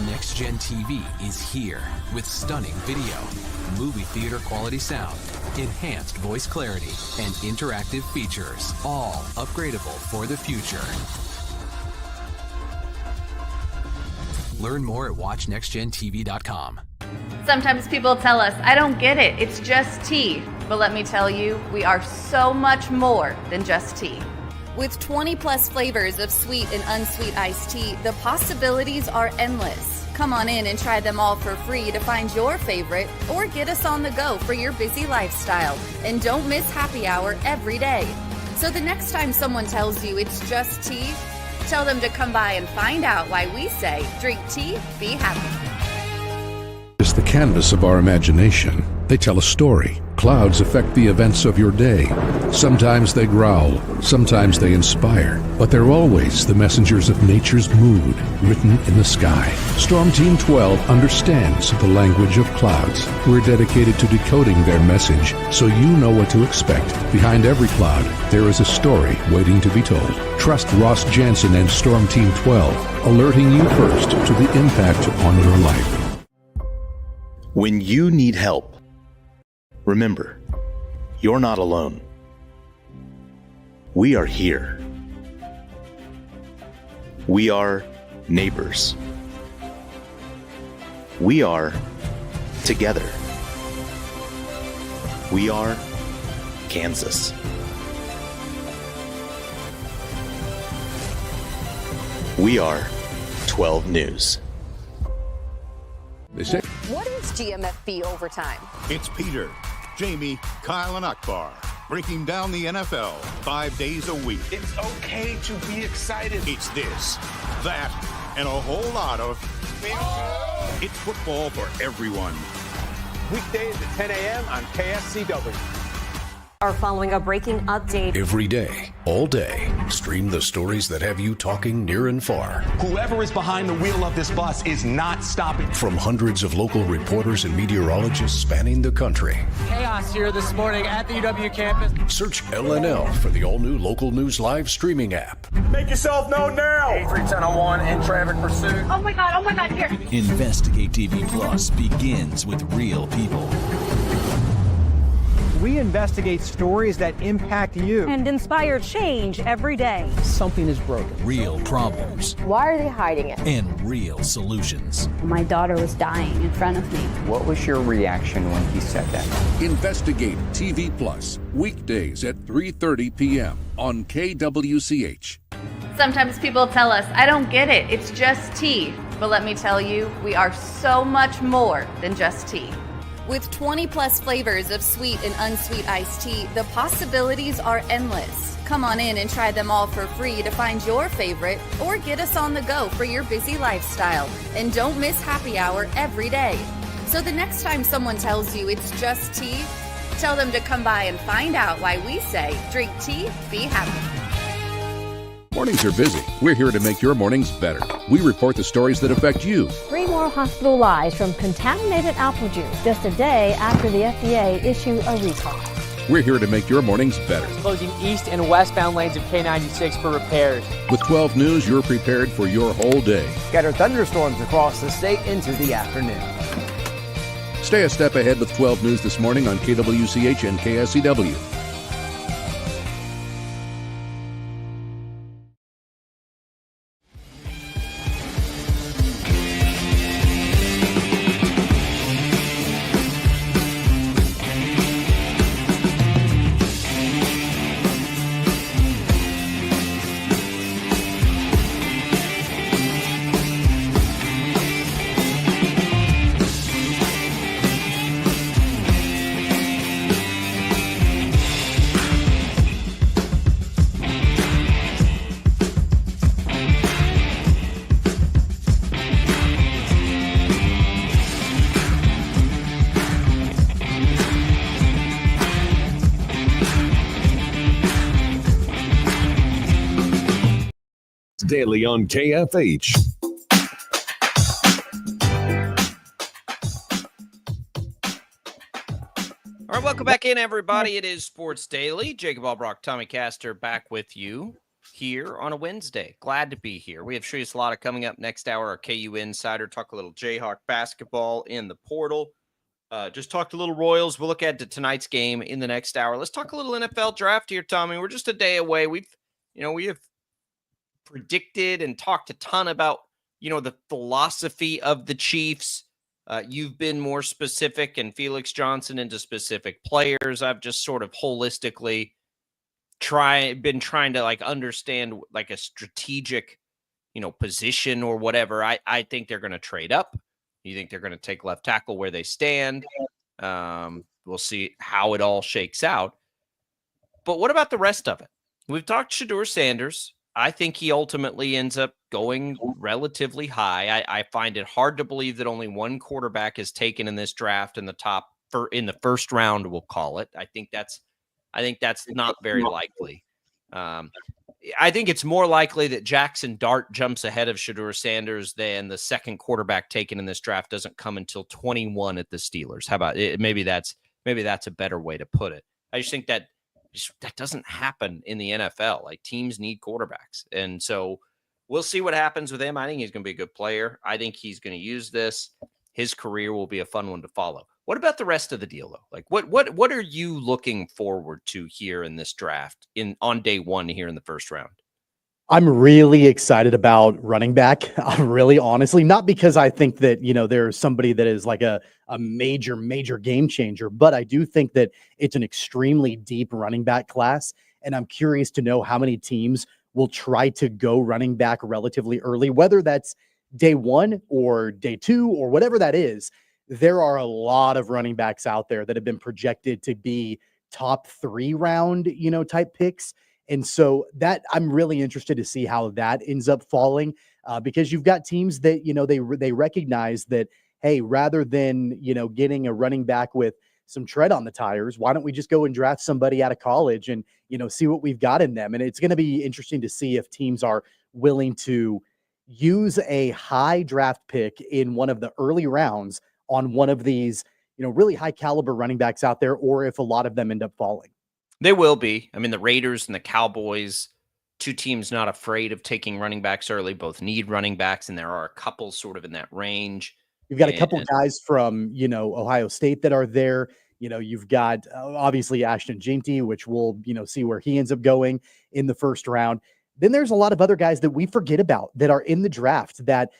Next Gen TV is here with stunning video, movie theater quality sound, enhanced voice clarity, and interactive features, all upgradable for the future. Learn more at watchnextgentv.com. Sometimes people tell us, I don't get it, it's just tea. But let me tell you, we are so much more than just tea. With 20 plus flavors of sweet and unsweet iced tea, the possibilities are endless. Come on in and try them all for free to find your favorite or get us on the go for your busy lifestyle. And don't miss happy hour every day. So the next time someone tells you it's just tea, tell them to come by and find out why we say drink tea, be happy. It's the canvas of our imagination. They tell a story. Clouds affect the events of your day. Sometimes they growl, sometimes they inspire, but they're always the messengers of nature's mood written in the sky. Storm Team 12 understands the language of clouds. We're dedicated to decoding their message so you know what to expect. Behind every cloud, there is a story waiting to be told. Trust Ross Jansen and Storm Team 12, alerting you first to the impact on your life. When you need help, remember, you're not alone. We are here. We are neighbors. We are together. We are Kansas. We are 12 News. They say, what is GMFB Overtime? It's Peter, Jamie, Kyle, and Akbar breaking down the NFL 5 days a week. It's okay to be excited. It's this, that, and a whole lot of... It's football for everyone. Weekdays at 10 a.m. on KSCW. are following a breaking update. Every day, all day, stream the stories that have you talking near and far. Whoever is behind the wheel of this bus is not stopping. From hundreds of local reporters and meteorologists spanning the country. Chaos here this morning at the UW campus. Search LNL for the all-new Local News Live streaming app. Make yourself known now. 31001 in traffic pursuit. Oh my God, here. Investigate TV Plus begins with real people. We investigate stories that impact you. And inspire change every day. Something is broken. Real problems Why are they hiding it? and real solutions. My daughter was dying in front of me. What was your reaction when he said that? Investigate TV Plus, weekdays at 3:30 p.m. on KWCH. Sometimes people tell us, I don't get it, it's just tea. But let me tell you, we are so much more than just tea. With 20 plus flavors of sweet and unsweet iced tea, the possibilities are endless. Come on in and try them all for free to find your favorite or get us on the go for your busy lifestyle. And don't miss happy hour every day. So the next time someone tells you it's just tea, tell them to come by and find out why we say drink tea, be happy. Mornings are busy. We're here to make your mornings better. We report the stories that affect you. 3 more hospital lies from contaminated apple juice just a day after the FDA issued a recall. We're here to make your mornings better. Closing east and westbound lanes of K96 for repairs. With 12 News, you're prepared for your whole day. Scattered thunderstorms across the state into the afternoon. Stay a step ahead with 12 News this morning on KWCH and KSCW. Daily on KFH. All right, welcome back in, everybody. It is Sports Daily. Jacob Albrock, Tommy Castor back with you here on a Wednesday. Glad to be here. We have Shreyas Laddha coming up next hour, our KU Insider. Talk a little Jayhawk basketball in the portal. Just talked a little Royals. We'll look at tonight's game in the next hour. Let's talk a little NFL draft here, Tommy. We're just a day away. We have predicted and talked a ton about, the philosophy of the Chiefs. You've been more specific, and Felix Johnson into specific players. I've just sort of holistically been trying to understand a strategic, position or whatever. I think they're going to trade up. You think they're going to take left tackle where they stand? We'll see how it all shakes out. But what about the rest of it? We've talked Shedeur Sanders. I think he ultimately ends up going relatively high. I find it hard to believe that only one quarterback is taken in this draft in the first round, we'll call it. I think that's not very likely. I think it's more likely that Jackson Dart jumps ahead of Shedeur Sanders than the second quarterback taken in this draft doesn't come until 21 at the Steelers. How about it? Maybe that's a better way to put it. I just think that doesn't happen in the NFL. Teams need quarterbacks. And so we'll see what happens with him. I think he's going to be a good player. I think he's going to use this. His career will be a fun one to follow. What about the rest of the deal, though? What are you looking forward to here in this draft on day one here in the first round? I'm really excited about running back. I'm really honestly, not because I think that, there's somebody that is like a major game changer, but I do think that it's an extremely deep running back class. And I'm curious to know how many teams will try to go running back relatively early, whether that's day one or day two or whatever that is. There are a lot of running backs out there that have been projected to be top 3 round, type picks. And so that I'm really interested to see how that ends up falling, because you've got teams that, they recognize that, hey, rather than, getting a running back with some tread on the tires. Why don't we just go and draft somebody out of college and, see what we've got in them? And it's going to be interesting to see if teams are willing to use a high draft pick in one of the early rounds on one of these, really high caliber running backs out there, or if a lot of them end up falling. They will be. I mean, the Raiders and the Cowboys, two teams not afraid of taking running backs early, both need running backs, and there are a couple sort of in that range. You've got a couple guys from, Ohio State that are there. You've got obviously Ashton Jeanty, which we'll, see where he ends up going in the first round. Then there's a lot of other guys that we forget about that are in the draft that,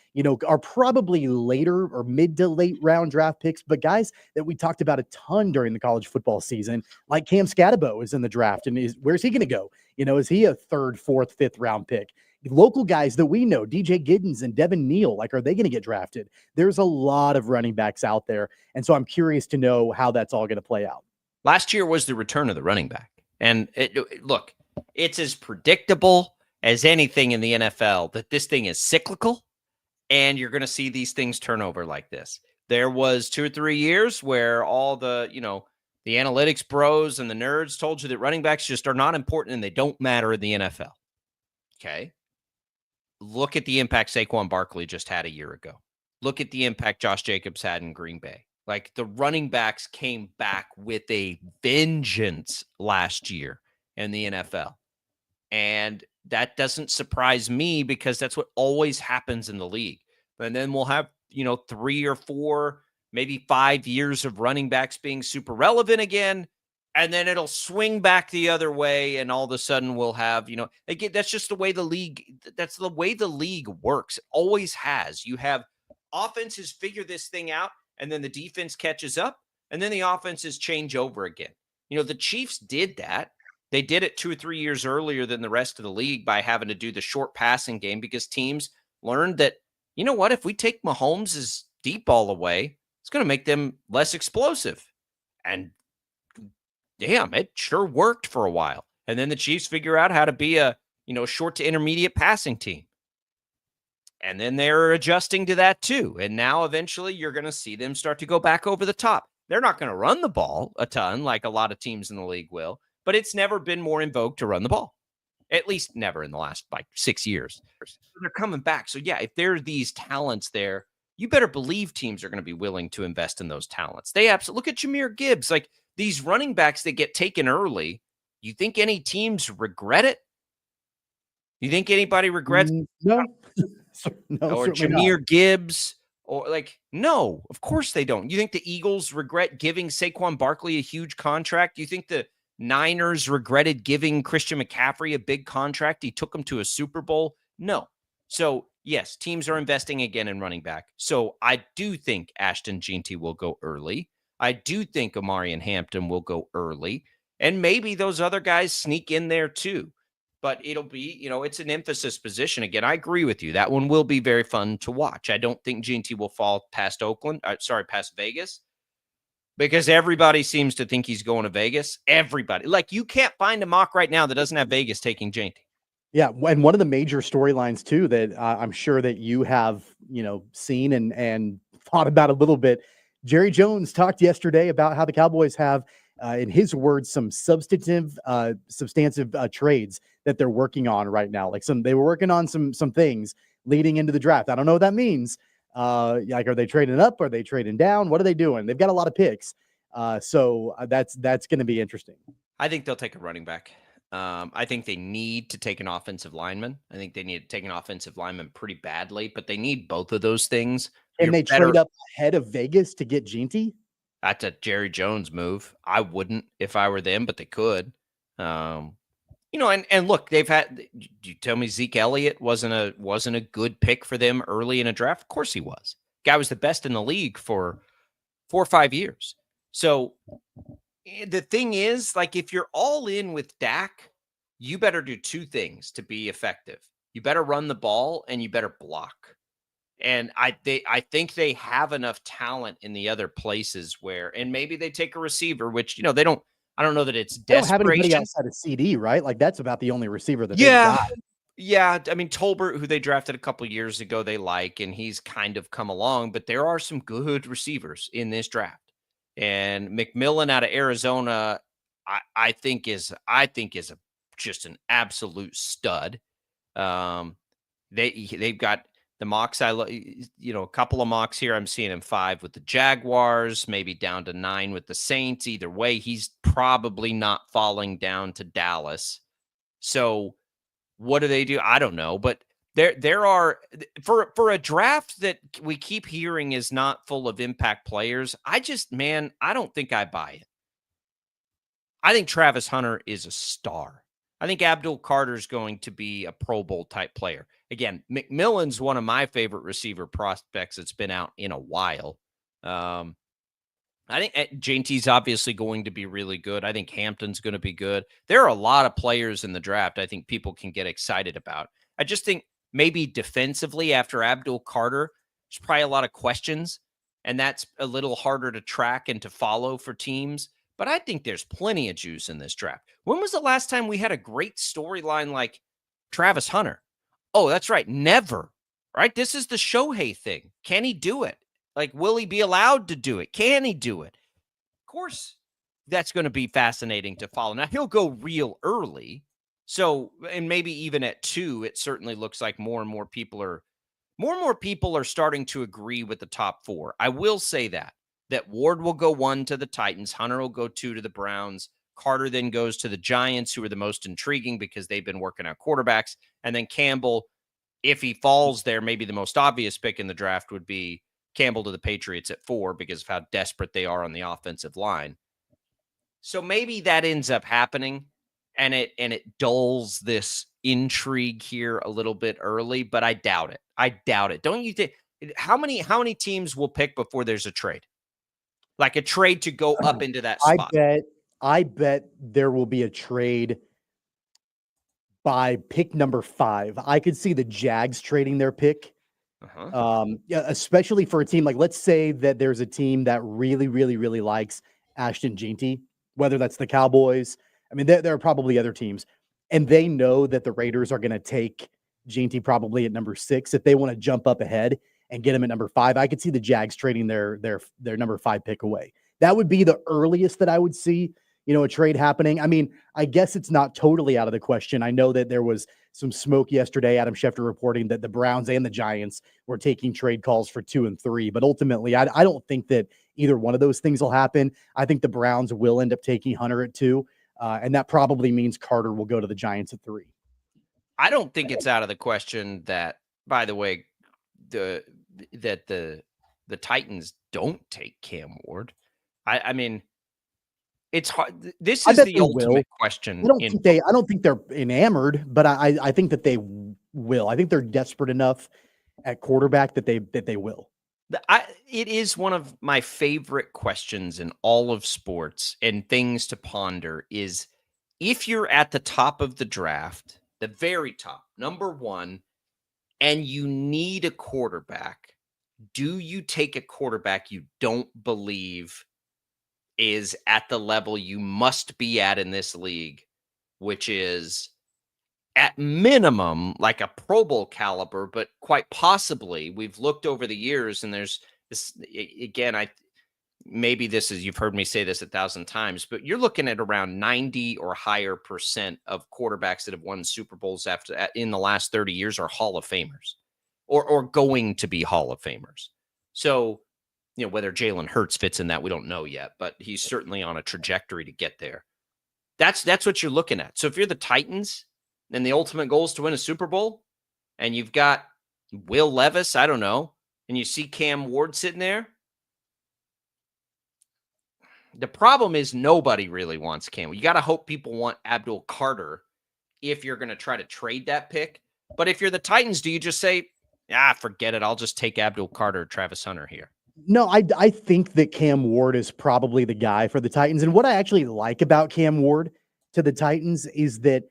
are probably later or mid to late round draft picks, but guys that we talked about a ton during the college football season, like Cam Scatabo is in the draft. And where's he going to go? Is he a third, fourth, fifth round pick? Local guys that we know, DJ Giddens and Devin Neal, are they going to get drafted? There's a lot of running backs out there. And so I'm curious to know how that's all going to play out. Last year was the return of the running back. And look, it's as predictable as anything in the NFL that this thing is cyclical, and you're going to see these things turn over like this. There was 2 or 3 years where all the, the analytics bros and the nerds told you that running backs just are not important and they don't matter in the NFL. Okay. Look at the impact Saquon Barkley just had a year ago. Look at the impact Josh Jacobs had in Green Bay. Like, the running backs came back with a vengeance last year in the NFL. And that doesn't surprise me because that's what always happens in the league. And then we'll have, 3 or 4, maybe 5 years of running backs being super relevant again. And then it'll swing back the other way. And all of a sudden we'll have, again, that's just the way the league works. It always has. You have offenses figure this thing out, and then the defense catches up, and then the offenses change over again. The Chiefs did that. They did it 2 or 3 years earlier than the rest of the league by having to do the short passing game because teams learned that, if we take Mahomes' deep ball away, it's going to make them less explosive. And damn, it sure worked for a while. And then the Chiefs figure out how to be a, short to intermediate passing team. And then they're adjusting to that too. And now eventually you're going to see them start to go back over the top. They're not going to run the ball a ton like a lot of teams in the league will. But it's never been more in vogue to run the ball, at least never in the last 6 years. They're coming back. So, yeah, if there are these talents there, you better believe teams are going to be willing to invest in those talents. They absolutely look at Jahmyr Gibbs, like these running backs that get taken early. You think any teams regret it? You think anybody regrets? No. Or Jahmyr Gibbs? Or no, of course they don't. You think the Eagles regret giving Saquon Barkley a huge contract? You think the Niners regretted giving Christian McCaffrey a big contract? He took them to a Super Bowl? No. So, yes, teams are investing again in running back. So, I do think Ashton Jeanty will go early. I do think Omarion Hampton will go early. And maybe those other guys sneak in there too. But it'll be, it's an emphasis position. Again, I agree with you. That one will be very fun to watch. I don't think Jeanty will fall past past Vegas. Because everybody seems to think he's going to Vegas. Everybody. You can't find a mock right now that doesn't have Vegas taking Jeanty. Yeah, and one of the major storylines, too, that I'm sure that you have, seen and thought about a little bit. Jerry Jones talked yesterday about how the Cowboys have, in his words, some substantive trades that they're working on right now. They were working on some things leading into the draft. I don't know what that means. Are they trading up? Are they trading down? What are they doing? They've got a lot of picks. So that's going to be interesting. I think they'll take a running back. I think they need to take an offensive lineman. I think they need to take an offensive lineman pretty badly, but they need both of those things. Can they trade up ahead of Vegas to get Jeanty? That's a Jerry Jones move. I wouldn't if I were them, but they could. And look, they've had. You tell me Zeke Elliott wasn't a good pick for them early in a draft? Of course he was. Guy was the best in the league for 4 or 5 years. So the thing is, if you're all in with Dak, you better do 2 things to be effective. You better run the ball and you better block. And I think they have enough talent in the other places where, and maybe they take a receiver, which they don't. I don't know that it's desperation. They don't have anybody outside of CD, right? That's about the only receiver that they've got. Yeah. I mean, Tolbert, who they drafted a couple years ago, they like, and he's kind of come along. But there are some good receivers in this draft. And McMillan out of Arizona, I think is just an absolute stud. They've got the mocks. A couple of mocks here. I'm seeing him 5 with the Jaguars, maybe down to 9 with the Saints. Either way, he's probably not falling down to Dallas. So what do they do? I don't know, but there are for a draft that we keep hearing is not full of impact players. I don't think I buy it. I think Travis Hunter is a star. I think Abdul Carter is going to be a Pro Bowl type player. Again, McMillan's one of my favorite receiver prospects that's been out in a while. I think JT's obviously going to be really good. I think Hampton's going to be good. There are a lot of players in the draft I think people can get excited about. I just think maybe defensively after Abdul Carter, there's probably a lot of questions, and that's a little harder to track and to follow for teams. But I think there's plenty of juice in this draft. When was the last time we had a great storyline like Travis Hunter? Oh, that's right. Never. Right? This is the Shohei thing. Can he do it? Like, will he be allowed to do it? Can he do it? Of course, that's going to be fascinating to follow. Now, he'll go real early. So, and maybe even at 2, it certainly looks like more and more people are starting to agree with the top 4. I will say that Ward will go 1 to the Titans. Hunter will go 2 to the Browns. Carter then goes to the Giants, who are the most intriguing because they've been working out quarterbacks. And then Campbell, if he falls there, maybe the most obvious pick in the draft would be Campbell to the Patriots at 4 because of how desperate they are on the offensive line. So maybe that ends up happening, and it dulls this intrigue here a little bit early, but I doubt it. Don't you think? How many teams will pick before there's a trade? Like a trade to go up into that spot. I bet there will be a trade by pick number 5. I could see the Jags trading their pick. Yeah, especially for a team like, let's say that there's a team that really, really, really likes Ashton Jeanty, whether that's the Cowboys. I mean, there are probably other teams, and they know that the Raiders are going to take Jeanty probably at number 6. If they want to jump up ahead and get him at number 5, I could see the Jags trading their number 5 pick away. That would be the earliest that I would see, a trade happening. I mean, I guess it's not totally out of the question. I know that there was some smoke yesterday, Adam Schefter reporting that the Browns and the Giants were taking trade calls for 2 and 3, but ultimately I don't think that either one of those things will happen. I think the Browns will end up taking Hunter at 2, and that probably means Carter will go to the Giants at 3. I don't think it's out of the question that, by the way, the Titans don't take Cam Ward. I mean, it's hard. This is the ultimate question. I don't think they're enamored, but I think that they will. I think they're desperate enough at quarterback that they will. It is one of my favorite questions in all of sports and things to ponder is if you're at the top of the draft, the very top, number 1, and you need a quarterback, do you take a quarterback you don't believe is at the level you must be at in this league, which is at minimum like a Pro Bowl caliber, but quite possibly we've looked over the years and there's this, again, you've heard me say this 1,000 times, but you're looking at around 90 or higher % of quarterbacks that have won Super Bowls in the last 30 years are Hall of Famers or going to be Hall of Famers. So, whether Jalen Hurts fits in that, we don't know yet, but he's certainly on a trajectory to get there. That's what you're looking at. So if you're the Titans and the ultimate goal is to win a Super Bowl and you've got Will Levis, I don't know, and you see Cam Ward sitting there, the problem is nobody really wants Cam. You got to hope people want Abdul Carter if you're going to try to trade that pick. But if you're the Titans, do you just say, forget it, I'll just take Abdul Carter or Travis Hunter here? No, I think that Cam Ward is probably the guy for the Titans. And what I actually like about Cam Ward to the Titans is that,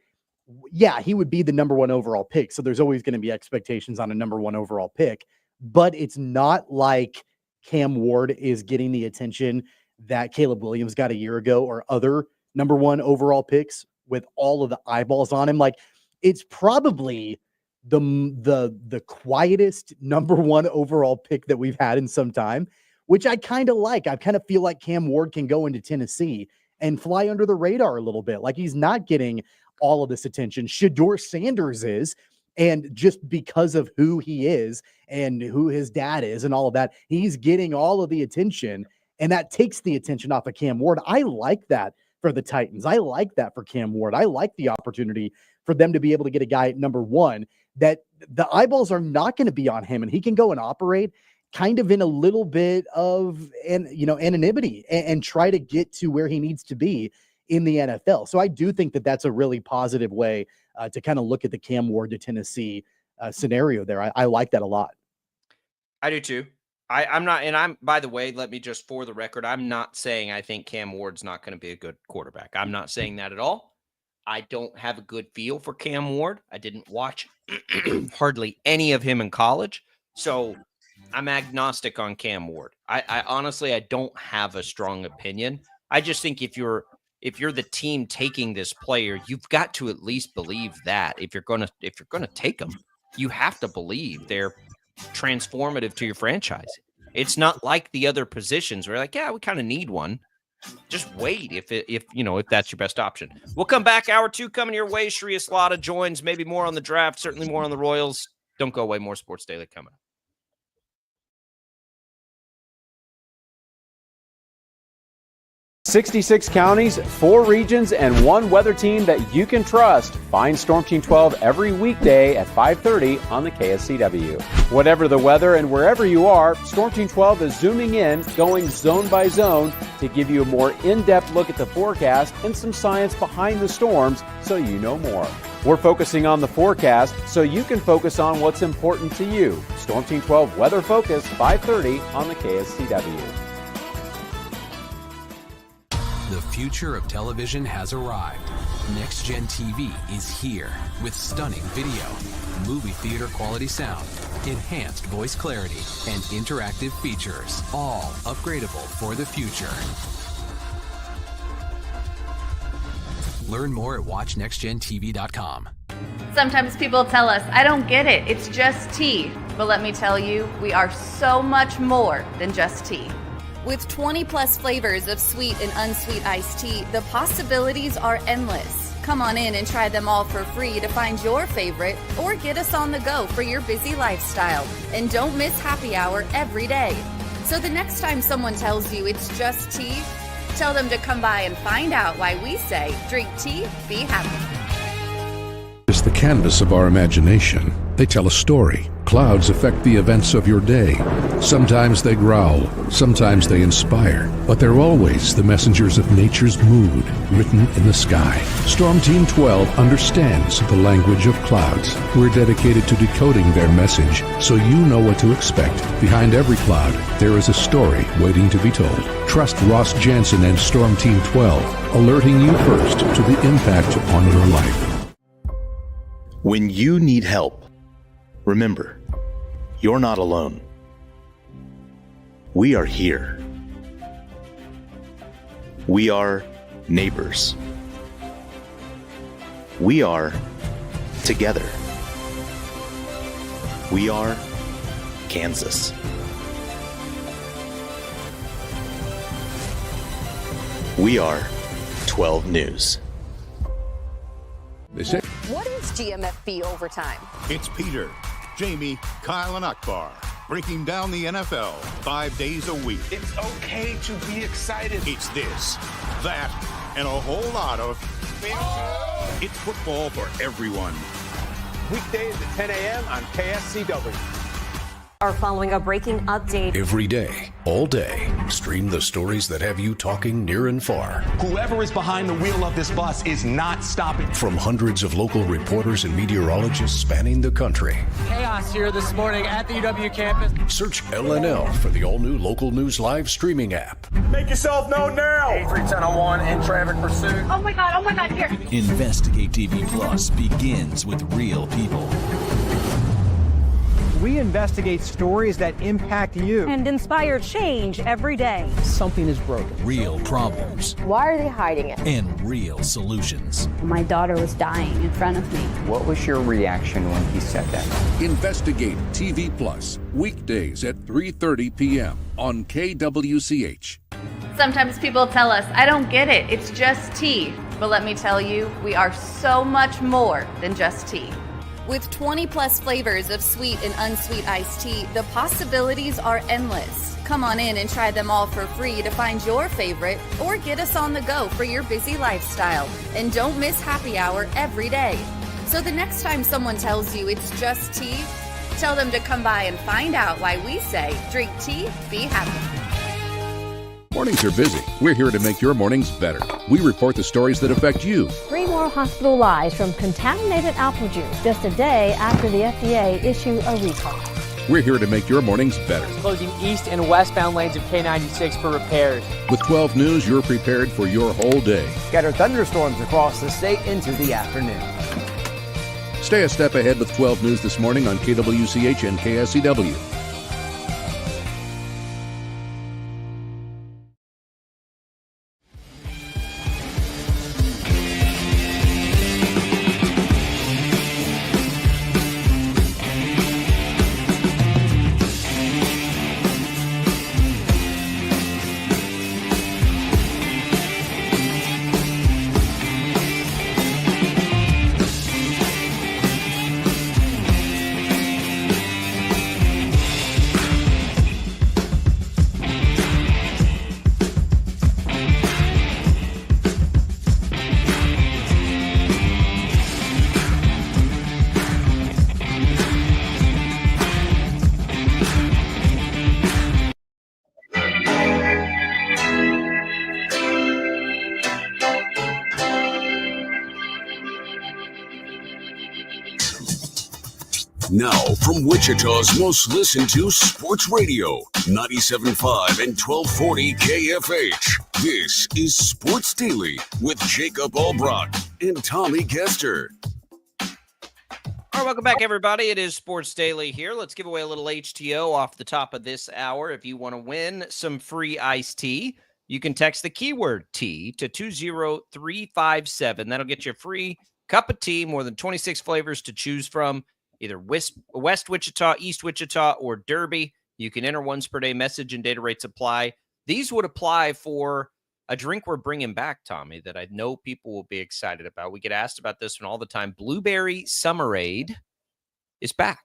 yeah, he would be the number 1 overall pick. So there's always going to be expectations on a number 1 overall pick. But it's not like Cam Ward is getting the attention that Caleb Williams got a year ago or other number 1 overall picks with all of the eyeballs on him. Like, it's probably the quietest number 1 overall pick that we've had in some time, which I kind of like. I kind of feel like Cam Ward can go into Tennessee and fly under the radar a little bit. Like he's not getting all of this attention. Shedeur Sanders is, and just because of who he is and who his dad is and all of that, he's getting all of the attention, and that takes the attention off of Cam Ward. I like that for the Titans. I like that for Cam Ward. I like the opportunity for them to be able to get a guy at number one that the eyeballs are not going to be on him, and he can go and operate kind of in a little bit of anonymity and try to get to where he needs to be in the NFL. So I do think that that's a really positive way to kind of look at the Cam Ward to Tennessee scenario there. I like that a lot. I do too. I'm not, and I'm, by the way, let me just, for the record, I'm not saying I think Cam Ward's not going to be a good quarterback. I'm not saying that at all. I don't have a good feel for Cam Ward. I didn't watch hardly any of him in college. So I'm agnostic on Cam Ward. I honestly, I don't have a strong opinion. I just think if you're the team taking this player, you've got to at least believe that if you're gonna take them, you have to believe they're transformative to your franchise. It's not like the other positions where, like, yeah, we kind of need one. Just wait if that's your best option. We'll come back. Hour 2 coming your way. Shreyas Laddha joins, maybe more on the draft, certainly more on the Royals. Don't go away. More Sports Daily coming up. 66 counties, 4 regions, and 1 weather team that you can trust. Find Storm Team 12 every weekday at 5:30 on the KSCW. Whatever the weather and wherever you are, Storm Team 12 is zooming in, going zone by zone to give you a more in-depth look at the forecast and some science behind the storms so you know more. We're focusing on the forecast so you can focus on what's important to you. Storm Team 12 Weather Focus, 5:30 on the KSCW. The future of television has arrived. Next Gen TV is here with stunning video, movie theater quality sound, enhanced voice clarity, and interactive features, all upgradable for the future. Learn more at watchnextgentv.com. Sometimes people tell us, I don't get it, it's just tea. But let me tell you, we are so much more than just tea. With 20-plus flavors of sweet and unsweet iced tea, the possibilities are endless. Come on in and try them all for free to find your favorite, or get us on the go for your busy lifestyle. And don't miss happy hour every day. So the next time someone tells you it's just tea, tell them to come by and find out why we say, drink tea, be happy. It's the canvas of our imagination. They tell a story. Clouds affect the events of your day. Sometimes they growl, sometimes they inspire, but they're always the messengers of nature's mood written in the sky. Storm Team 12 understands the language of clouds. We're dedicated to decoding their message so you know what to expect. Behind every cloud, there is a story waiting to be told. Trust Ross Jansen and Storm Team 12, alerting you first to the impact on your life. When you need help, remember, you're not alone. We are here. We are neighbors. We are together. We are Kansas. We are 12 News. What is GMFB Overtime? It's Peter, Jamie, Kyle, and Akbar breaking down the NFL 5 days a week. It's okay to be excited. It's this, that, and a whole lot of... It's football for everyone. Weekdays at 10 a.m. on KSCW. Are following a breaking update. Every day, all day, stream the stories that have you talking near and far. Whoever is behind the wheel of this bus is not stopping. From hundreds of local reporters and meteorologists spanning the country. Chaos here this morning at the UW campus. Search LNL for the all-new Local News Live streaming app. Make yourself known now. 310-01 in traffic pursuit. Oh my God, here. Investigate TV Plus begins with real people. We investigate stories that impact you. And inspire change every day. Something is broken. Real problems Why are they hiding it? and real solutions. My daughter was dying in front of me. What was your reaction when he said that? Investigate TV Plus, weekdays at 3:30 p.m. on KWCH. Sometimes people tell us, I don't get it, it's just tea. But let me tell you, we are so much more than just tea. With 20 plus flavors of sweet and unsweet iced tea, the possibilities are endless. Come on in and try them all for free to find your favorite or get us on the go for your busy lifestyle. And don't miss happy hour every day. So the next time someone tells you it's just tea, tell them to come by and find out why we say drink tea, be happy. Mornings are busy. We're here to make your mornings better. We report the stories that affect you. 3 more hospital lies from contaminated apple juice just a day after the FDA issued a recall. We're here to make your mornings better. Closing east and westbound lanes of K96 for repairs. With 12 News, you're prepared for your whole day. Scattered thunderstorms across the state into the afternoon. Stay a step ahead with 12 News this morning on KWCH and KSCW. Now, from Wichita's most listened to sports radio, 97.5 and 1240 KFH. This is Sports Daily with Jacob Albrock and Tommy Kester. All right, welcome back, everybody. It is Sports Daily here. Let's give away a little HTO off the top of this hour. If you want to win some free iced tea, you can text the keyword tea to 20357. That'll get you a free cup of tea, more than 26 flavors to choose from. Either West Wichita, East Wichita, or Derby. You can enter once per day message and data rates apply. These would apply for a drink we're bringing back, Tommy, that I know people will be excited about. We get asked about this one all the time. Blueberry Summerade is back.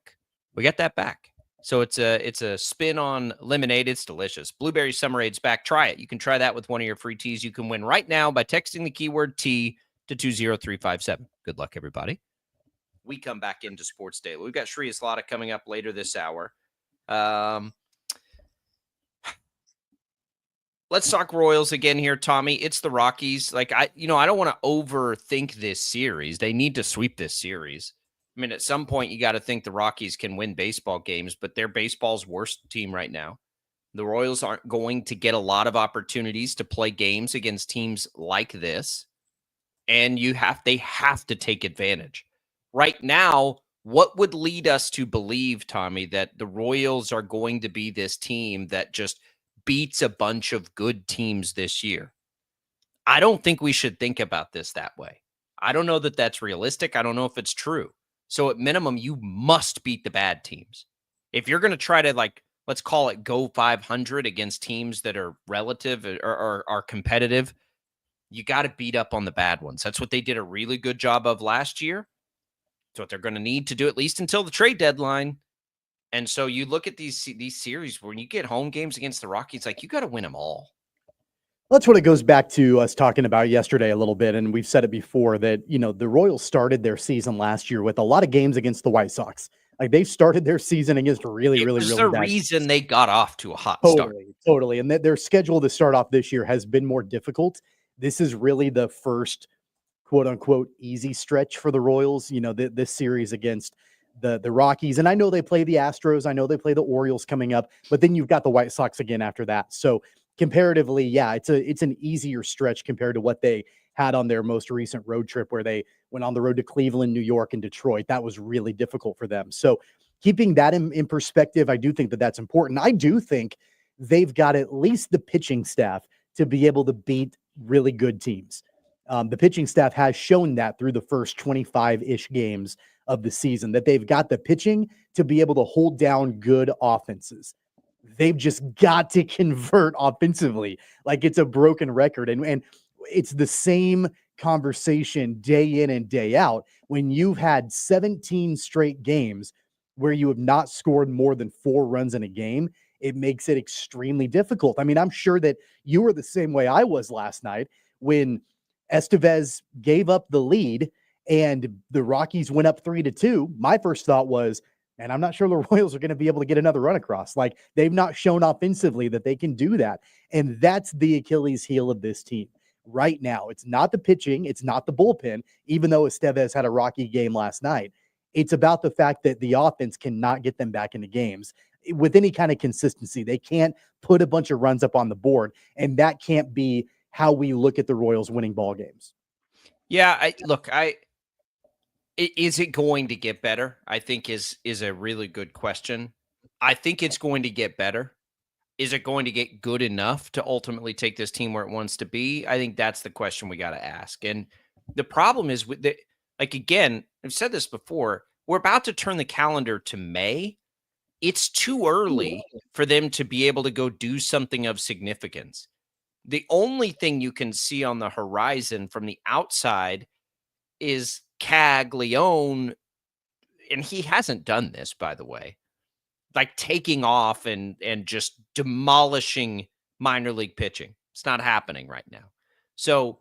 We got that back. So it's a spin on lemonade. It's delicious. Blueberry Summerade's back. Try it. You can try that with one of your free teas. You can win right now by texting the keyword tea to 20357. Good luck, everybody. We come back into Sports Daily. We've got Shreyas Laddha coming up later this hour. Let's talk Royals again here, Tommy. It's the Rockies. I don't want to overthink this series. They need to sweep this series. I mean, at some point, you got to think the Rockies can win baseball games, but they're baseball's worst team right now. The Royals aren't going to get a lot of opportunities to play games against teams like this, and they have to take advantage. Right now, what would lead us to believe, Tommy, that the Royals are going to be this team that just beats a bunch of good teams this year? I don't think we should think about this that way. I don't know that that's realistic. I don't know if it's true. So at minimum, you must beat the bad teams. If you're going to try to, let's call it go 500 against teams that are relative or are competitive, you got to beat up on the bad ones. That's what they did a really good job of last year. It's what they're going to need to do at least until the trade deadline. And so you look at these series when you get home games against the Rockies, you got to win them all. That's what it goes back to us talking about yesterday a little bit. And we've said it before that, the Royals started their season last year with a lot of games against the White Sox. They started their season against really bad. It's the reason they got off to a hot start. Totally. And their schedule to start off this year has been more difficult. This is really the first quote unquote easy stretch for the Royals, this series against the Rockies. And I know they play the Astros. I know they play the Orioles coming up, but then you've got the White Sox again after that. So comparatively, yeah, it's an easier stretch compared to what they had on their most recent road trip where they went on the road to Cleveland, New York, and Detroit. That was really difficult for them. So keeping that in perspective, I do think that that's important. I do think they've got at least the pitching staff to be able to beat really good teams. The pitching staff has shown that through the first 25-ish games of the season, that they've got the pitching to be able to hold down good offenses. They've just got to convert offensively. Like, it's a broken record. And it's the same conversation day in and day out. When you've had 17 straight games where you have not scored more than 4 runs in a game, it makes it extremely difficult. I mean, I'm sure that you were the same way I was last night when Estevez gave up the lead and the Rockies went up 3-2. My first thought was, and I'm not sure the Royals are going to be able to get another run across. Like, they've not shown offensively that they can do that. And that's the Achilles heel of this team right now. It's not the pitching. It's not the bullpen, even though Estevez had a rocky game last night. It's about the fact that the offense cannot get them back into games with any kind of consistency. They can't put a bunch of runs up on the board, and that can't be how we look at the Royals winning ball games. Yeah, is it going to get better? I think is a really good question. I think it's going to get better. Is it going to get good enough to ultimately take this team where it wants to be? I think that's the question we got to ask. And the problem is with again, I've said this before, we're about to turn the calendar to May. It's too early for them to be able to go do something of significance. The only thing you can see on the horizon from the outside is Caglione, and he hasn't done this, by the way, like taking off and just demolishing minor league pitching. It's not happening right now. So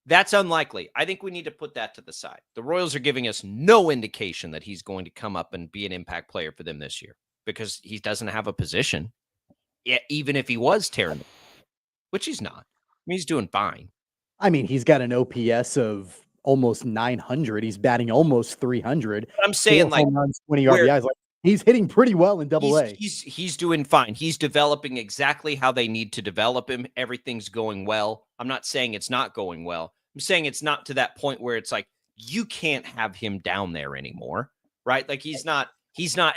that's unlikely. I think we need to put that to the side. The Royals are giving us no indication that he's going to come up and be an impact player for them this year because he doesn't have a position, even if he was tearing it, which he's not. I mean, he's doing fine. I mean, he's got an OPS of almost 900. He's batting almost 300. I'm saying, like, runs, 20 RBIs. Like, he's hitting pretty well in Double-A. He's doing fine. He's developing exactly how they need to develop him. Everything's going well. I'm not saying it's not going well. I'm saying it's not to that point where it's like you can't have him down there anymore, right? Like he's not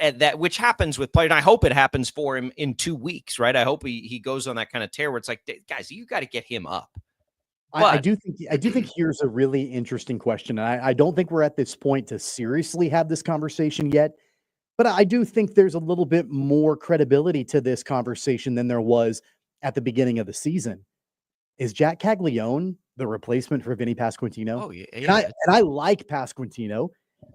at that, which happens with players. And I hope it happens for him in 2 weeks, right? I hope he goes on that kind of tear where it's like, guys, you got to get him up. I do think here's a really interesting question. And I don't think we're at this point to seriously have this conversation yet, but I do think there's a little bit more credibility to this conversation than there was at the beginning of the season. Is Jack Caglione the replacement for Vinny Pasquantino? Oh, yeah. And I like Pasquantino.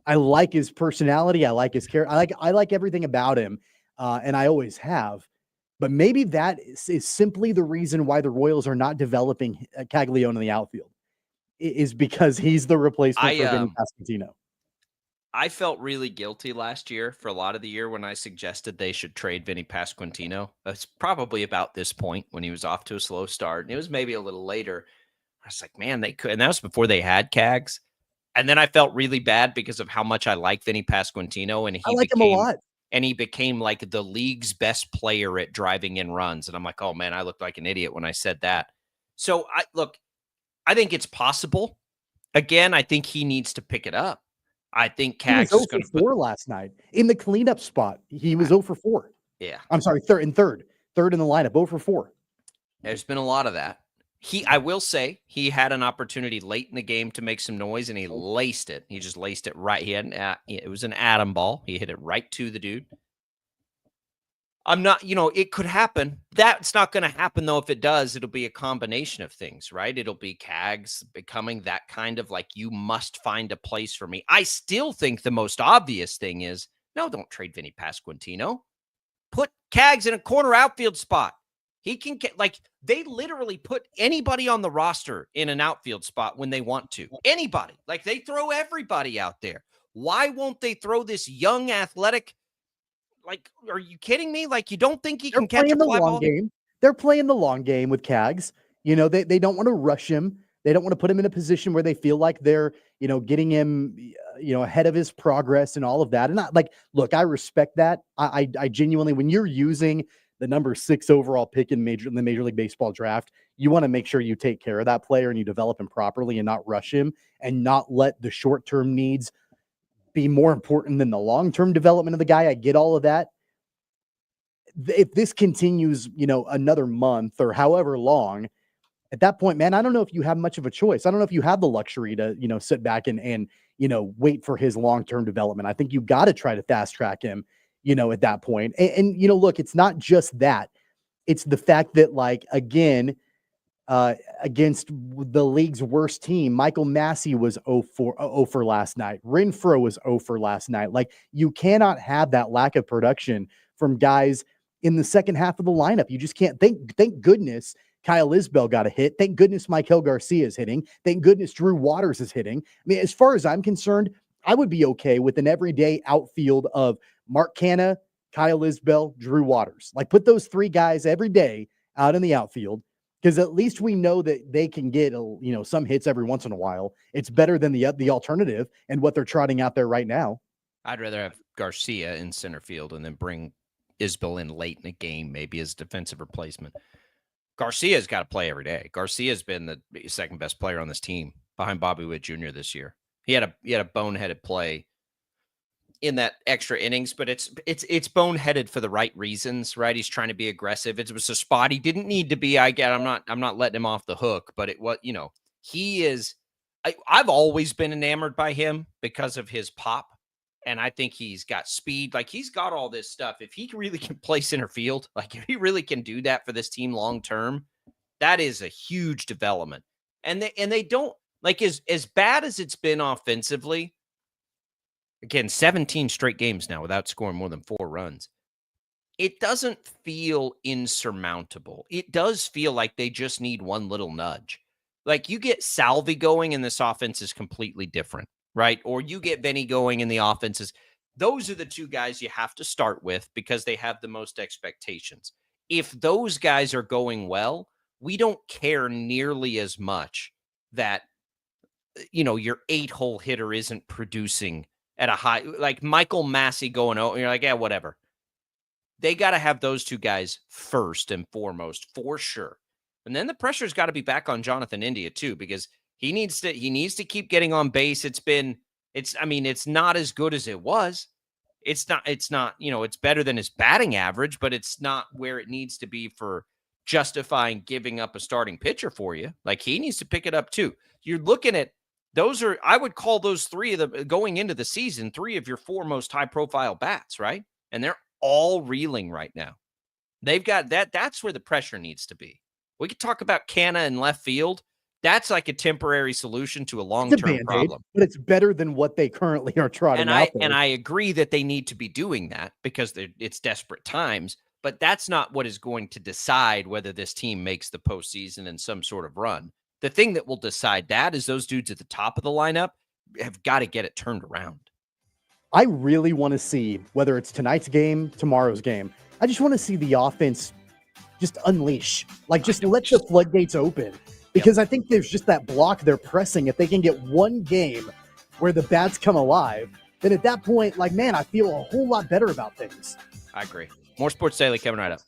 I like his personality. I like his character. I like everything about him. And I always have. But maybe that is simply the reason why the Royals are not developing Caglione in the outfield, is because he's the replacement for Vinny Pasquantino. I felt really guilty last year for a lot of the year when I suggested they should trade Vinny Pasquantino. That's probably about this point when he was off to a slow start. And it was maybe a little later. I was like, man, they could. And that was before they had Cags. And then I felt really bad because of how much I like Vinny Pasquantino. And I like him a lot. And he became like the league's best player at driving in runs. And I'm like, oh man, I looked like an idiot when I said that. So I think it's possible. Again, I think he needs to pick it up. I think Cags is going to put 4 last night in the cleanup spot. He was 0 for 4. Yeah. I'm sorry, third in the lineup, 0 for 4. There's been a lot of that. I will say he had an opportunity late in the game to make some noise, and he laced it. He just laced it right. It was an atom ball. He hit it right to the dude. I'm not, it could happen. That's not going to happen, though. If it does, it'll be a combination of things, right? It'll be Cags becoming that kind of like, you must find a place for me. I still think the most obvious thing is, no, don't trade Vinny Pasquantino. Put Cags in a corner outfield spot. He can get, like, they literally put anybody on the roster in an outfield spot when they want to. Anybody. Like, they throw everybody out there. Why won't they throw this young, athletic? Like, are you kidding me? Like, you don't think he can catch a fly ball? They're playing the long game with Cags. They don't want to rush him. They don't want to put him in a position where they feel like they're, getting him, ahead of his progress and all of that. And I respect that. I genuinely, when you're using the number 6 overall pick in the Major League Baseball draft, you want to make sure you take care of that player and you develop him properly and not rush him and not let the short-term needs be more important than the long-term development of the guy. I get all of that. If this continues, another month or however long, at that point, man, I don't know if you have much of a choice. I don't know if you have the luxury to, sit back and wait for his long-term development. I think you got to try to fast track him, at that point. And look, it's not just that. It's the fact that, like, again, against the league's worst team, Michael Massey was 0 for last night. Renfroe was 0 for last night. Like, you cannot have that lack of production from guys in the second half of the lineup. You just can't. Thank goodness Kyle Isbell got a hit. Thank goodness Michael Garcia is hitting. Thank goodness Drew Waters is hitting. I mean, as far as I'm concerned, I would be okay with an everyday outfield of Mark Canha, Kyle Isbell, Drew Waters. Like, put those three guys every day out in the outfield, because at least we know that they can get some hits every once in a while. It's better than the alternative and what they're trotting out there right now. I'd rather have Garcia in center field and then bring Isbell in late in the game, maybe as defensive replacement. Garcia's got to play every day. Garcia's been the second best player on this team behind Bobby Witt Jr. this year. He had a boneheaded play in that extra innings, but it's boneheaded for the right reasons, right? He's trying to be aggressive. It was a spot he didn't need to be. I'm not letting him off the hook, but he is. I've always been enamored by him because of his pop. And I think he's got speed. Like, he's got all this stuff. If he really can play center field, like if he really can do that for this team long term, that is a huge development. And they don't, like, as bad as it's been offensively, again, 17 straight games now without scoring more than 4 runs. It doesn't feel insurmountable. It does feel like they just need one little nudge. Like, you get Salvi going and this offense is completely different. Right? Or you get Benny going in the offenses. Those are the two guys you have to start with because they have the most expectations. If those guys are going well, we don't care nearly as much that, your 8-hole hitter isn't producing at a high, like Michael Massey going, you're like, yeah, whatever. They got to have those two guys first and foremost, for sure. And then the pressure's got to be back on Jonathan India too, because he needs to keep getting on base. It's not as good as it was. It's not, it's better than his batting average, but it's not where it needs to be for justifying giving up a starting pitcher for you. Like, he needs to pick it up too. You're looking at I would call those three of the going into the season, 3 of your 4 most high profile bats, right? And they're all reeling right now. They've got that. That's where the pressure needs to be. We could talk about Canha in left field. That's like a temporary solution to a long-term problem. But it's better than what they currently are trotting out there. And I agree that they need to be doing that because it's desperate times, but that's not what is going to decide whether this team makes the postseason in some sort of run. The thing that will decide that is those dudes at the top of the lineup have got to get it turned around. I really want to see, whether it's tonight's game, tomorrow's game, I just want to see the offense just unleash. Like, just let the floodgates open. Because I think there's just that block they're pressing. If they can get one game where the bats come alive, then at that point, like, man, I feel a whole lot better about things. I agree. More Sports Daily coming right up.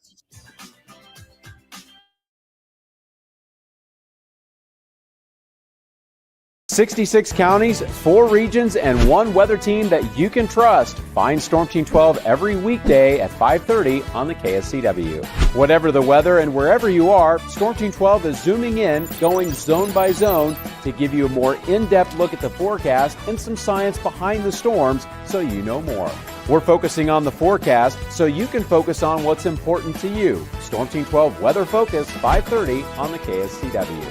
66 counties, 4 regions, and 1 weather team that you can trust. Find Storm Team 12 every weekday at 5:30 on the KSCW. Whatever the weather and wherever you are, Storm Team 12 is zooming in, going zone by zone to give you a more in-depth look at the forecast and some science behind the storms so you know more. We're focusing on the forecast so you can focus on what's important to you. Storm Team 12 Weather Focus, 5:30 on the KSCW.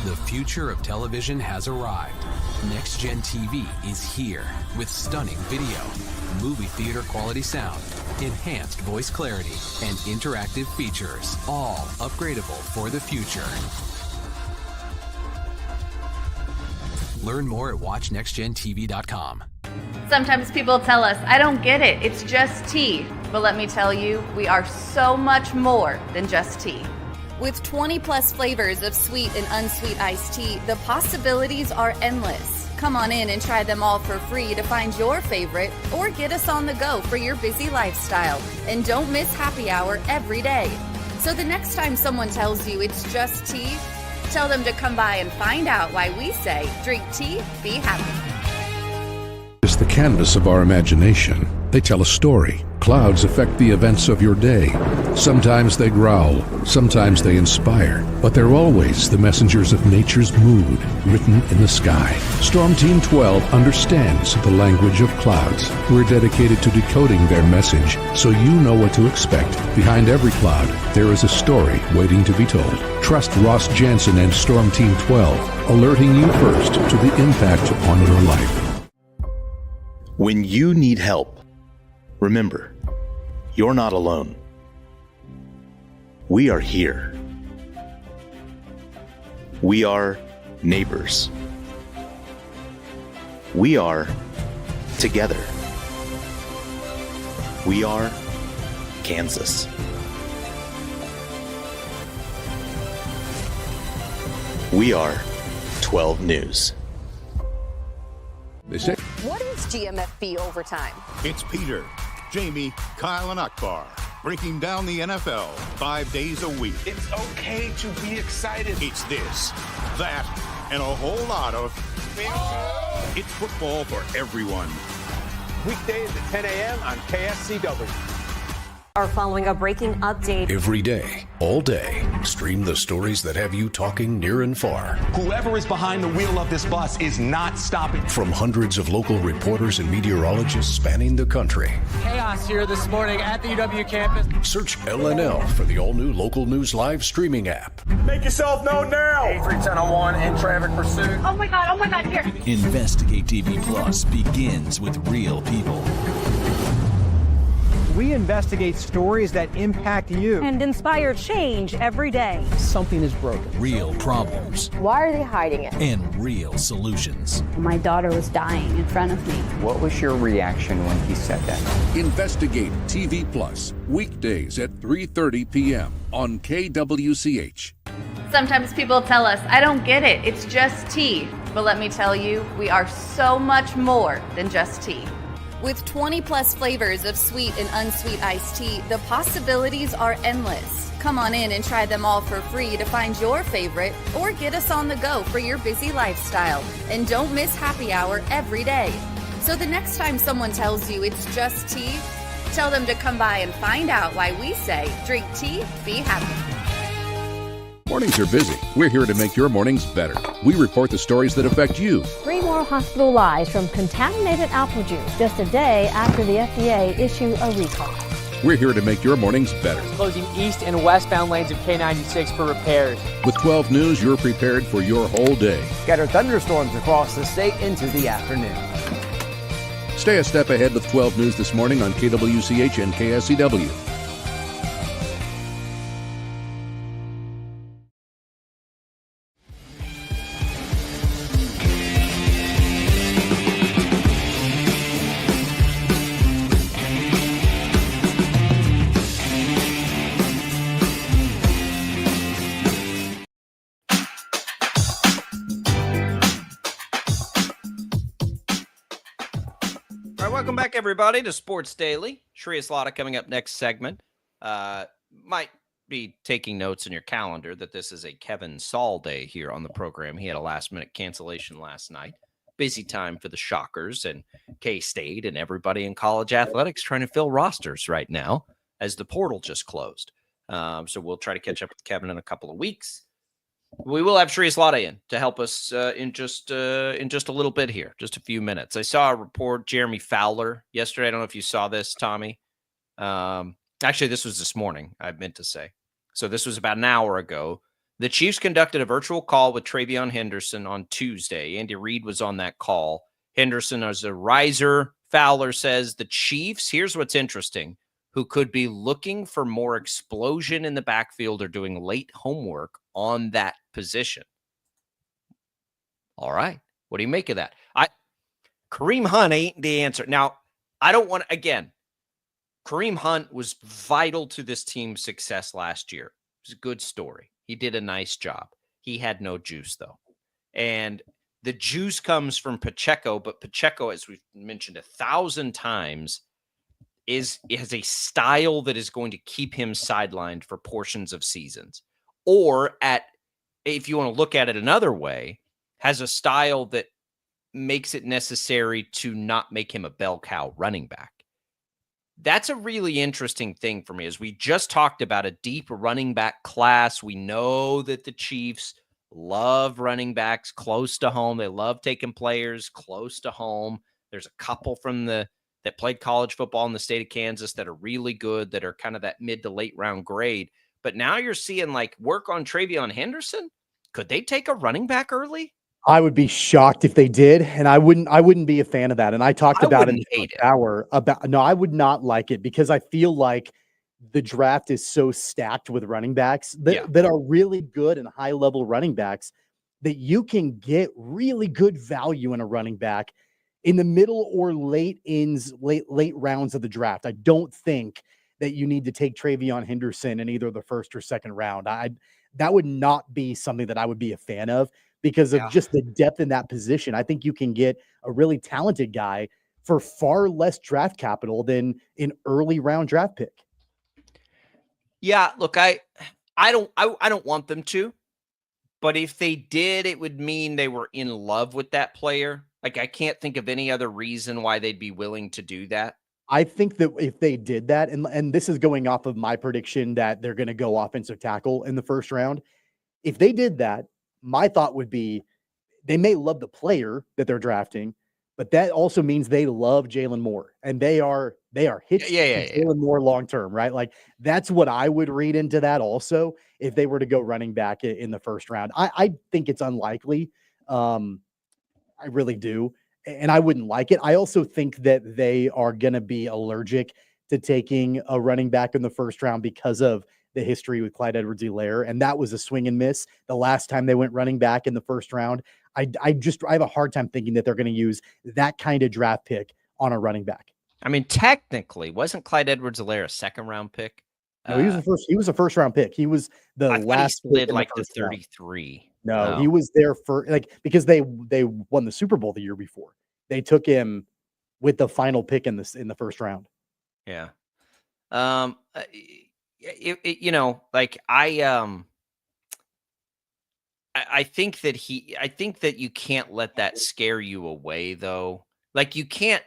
The future of television has arrived. Next Gen TV is here with stunning video, movie theater quality sound, enhanced voice clarity, and interactive features, all upgradable for the future. Learn more at watchnextgentv.com. Sometimes people tell us, I don't get it, it's just tea. But let me tell you, we are so much more than just tea. With 20 plus flavors of sweet and unsweet iced tea, the possibilities are endless. Come on in and try them all for free to find your favorite or get us on the go for your busy lifestyle. And don't miss happy hour every day. So the next time someone tells you it's just tea, Tell them to come by and find out why we say, drink tea, be happy. It's the canvas of our imagination. They tell a story. Clouds affect the events of your day. Sometimes they growl, sometimes they inspire, but they're always the messengers of nature's mood, written in the sky. Storm Team 12 understands the language of clouds. We're dedicated to decoding their message, so you know what to expect. Behind every cloud, there is a story waiting to be told. Trust Ross Jansen and Storm Team 12, alerting you first to the impact on your life. When you need help, remember, you're not alone. We are here. We are neighbors. We are together. We are Kansas. We are 12 News. They say, What is GMFB overtime? It's Peter, Jamie, Kyle, and Akbar breaking down the NFL 5 days a week. It's okay to be excited. It's this, that, and a whole lot of... It's football for everyone. Weekdays at 10 a.m. on KSCW. Are following a breaking update. every day, all day, stream the stories that have you talking near and far. Whoever is behind the wheel of this bus is not stopping. From hundreds of local reporters and meteorologists spanning the country. Chaos here this morning at the UW campus. Search LNL for the all-new Local News Live streaming app. Make yourself known now. 310-01 in traffic pursuit. Oh my God, here. Investigate TV Plus begins with real people. We investigate stories that impact you. And inspire change every day. Something is broken. Real problems Why are they hiding it? and real solutions. My daughter was dying in front of me. What was your reaction when he said that? Investigate TV Plus, weekdays at 3:30 p.m. on KWCH. Sometimes people tell us, I don't get it, it's just tea. But let me tell you, we are so much more than just tea. With 20 plus flavors of sweet and unsweet iced tea, the possibilities are endless. Come on in and try them all for free to find your favorite or get us on the go for your busy lifestyle. And don't miss happy hour every day. So the next time someone tells you it's just tea, tell them to come by and find out why we say, drink tea, be happy. Mornings are busy. We're here to make your mornings better. We report the stories that affect you. 3 more hospital lies from contaminated apple juice just a day after the FDA issue a recall. We're here to make your mornings better. Closing east and westbound lanes of K96 for repairs. With 12 News, you're prepared for your whole day. Scattered thunderstorms across the state into the afternoon. Stay a step ahead with 12 News this morning on KWCH and KSCW. Welcome back, everybody, to Sports Daily. Shreyas Laddha coming up next segment. Might be taking notes in your calendar that this is a Kevin Saul day here on the program. He had a last-minute cancellation last night. Busy time for the Shockers and K-State and everybody in college athletics trying to fill rosters right now as the portal just closed. So we'll try to catch up with Kevin in a couple of weeks. We will have Shreyas Laddha in to help us in just a little bit here, just a few minutes. I saw a report, Jeremy Fowler, yesterday. I don't know if you saw this, Tommy. Actually, this was this morning, I meant to say. So this was about an hour ago. The Chiefs conducted a virtual call with Travion Henderson on Tuesday. Andy Reid was on that call. Henderson is a riser. Fowler says the Chiefs, here's what's interesting, who could be looking for more explosion in the backfield or doing late homework on that position. All right. What do you make of that? Kareem Hunt ain't the answer. Now, I don't want to, again, Kareem Hunt was vital to this team's success last year. It was a good story. He did a nice job. He had no juice, though. And the juice comes from Pacheco, but Pacheco, as we've mentioned 1,000 times, has a style that is going to keep him sidelined for portions of seasons, or at if you want to look at it another way, has a style that makes it necessary to not make him a bell cow running back. That's a really interesting thing for me, as we just talked about a deep running back class. We know that the Chiefs love running backs close to home. They love taking players close to home. There's a couple that played college football in the state of Kansas that are really good, that are kind of that mid to late round grade. But now you're seeing like work on Travion Henderson. Could they take a running back early? I would be shocked if they did, and I wouldn't be a fan of that. And I talked about it in the first hour about no, I would not like it, because I feel like the draft is so stacked with running backs that are really good and high level running backs, that you can get really good value in a running back in the middle or late rounds of the draft. I don't think that you need to take Travion Henderson in either the first or second round. That would not be something that I would be a fan of, because of just the depth in that position. I think you can get a really talented guy for far less draft capital than an early round draft pick. Yeah, look, I don't want them to, but if they did, it would mean they were in love with that player. Like, I can't think of any other reason why they'd be willing to do that. I think that if they did that, and this is going off of my prediction that they're going to go offensive tackle in the first round. If they did that, my thought would be they may love the player that they're drafting, but that also means they love Jalen Moore, and they are hitched to Jalen Moore long term, right? Like, that's what I would read into that also, if they were to go running back in the first round. I think it's unlikely. I really do. And I wouldn't like it. I also think that they are going to be allergic to taking a running back in the first round because of the history with Clyde Edwards-Helaire, and that was a swing and miss the last time they went running back in the first round. I have a hard time thinking that they're going to use that kind of draft pick on a running back. I mean, technically, wasn't Clyde Edwards-Helaire a second round pick? No, he was a first round pick. He was the last he slid like the 33. No, he was there for because they won the Super Bowl the year before. They took him with the final pick in the first round. Yeah. I think that you can't let that scare you away, though. Like, you can't,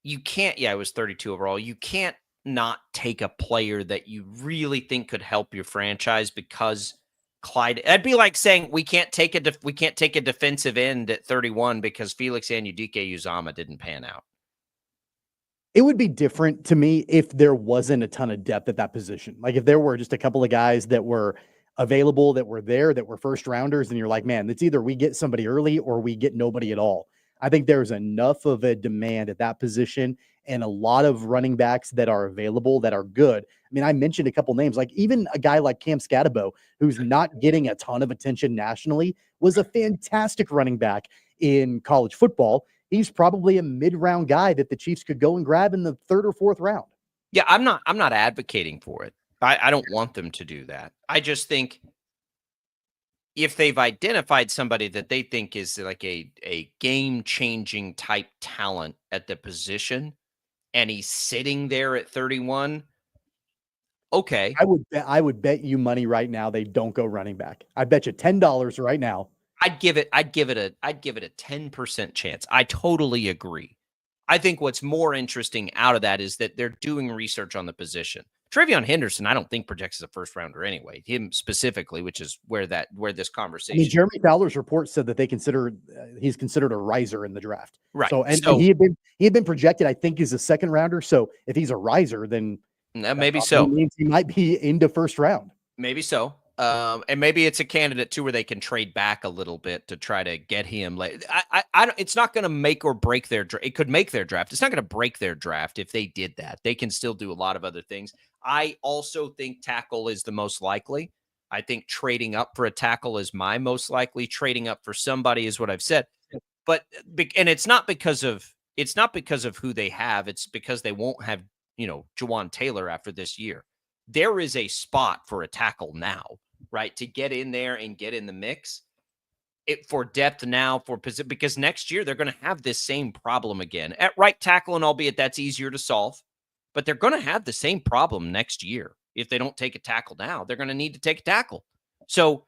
it was 32 overall. You can't not take a player that you really think could help your franchise because Clyde. That'd be like saying we can't take a defensive end at 31 because Felix Anudike-Uzomah didn't pan out. It would be different to me if there wasn't a ton of depth at that position. Like, if there were just a couple of guys that were available, that were there, that were first rounders, and you're like, man, it's either we get somebody early or we get nobody at all. I think there's enough of a demand at that position and a lot of running backs that are available that are good. I mean, I mentioned a couple names, like even a guy like Cam Scatabo, who's not getting a ton of attention nationally, was a fantastic running back in college football. He's probably a mid-round guy that the Chiefs could go and grab in the third or fourth round. Yeah, I'm not advocating for it. I don't want them to do that. I just think if they've identified somebody that they think is like a game-changing type talent at the position, and he's sitting there at 31, okay. I would bet you money right now they don't go running back. I bet you $10 right now. I'd give it a 10% chance. I totally agree. I think what's more interesting out of that is that they're doing research on the position. Travion Henderson, I don't think projects as a first rounder anyway. Him specifically, which is where this conversation. I mean, Jeremy Fowler's report said that he's considered a riser in the draft. Right. So he had been projected, I think, as a second rounder. So if he's a riser, then maybe so. Means he might be into first round. Maybe so. And maybe it's a candidate too where they can trade back a little bit to try to get him. Like, it's not going to make or break their draft. It could make their draft. It's not going to break their draft if they did that. They can still do a lot of other things. I also think tackle is the most likely. I think trading up for a tackle is my most likely. Trading up for somebody is what I've said. But it's not because of who they have. It's because they won't have, Jawan Taylor after this year. There is a spot for a tackle now, right? To get in there and get in the mix. For depth now, because next year they're going to have this same problem again at right tackle, and albeit that's easier to solve, but they're going to have the same problem next year. If they don't take a tackle now, they're going to need to take a tackle. So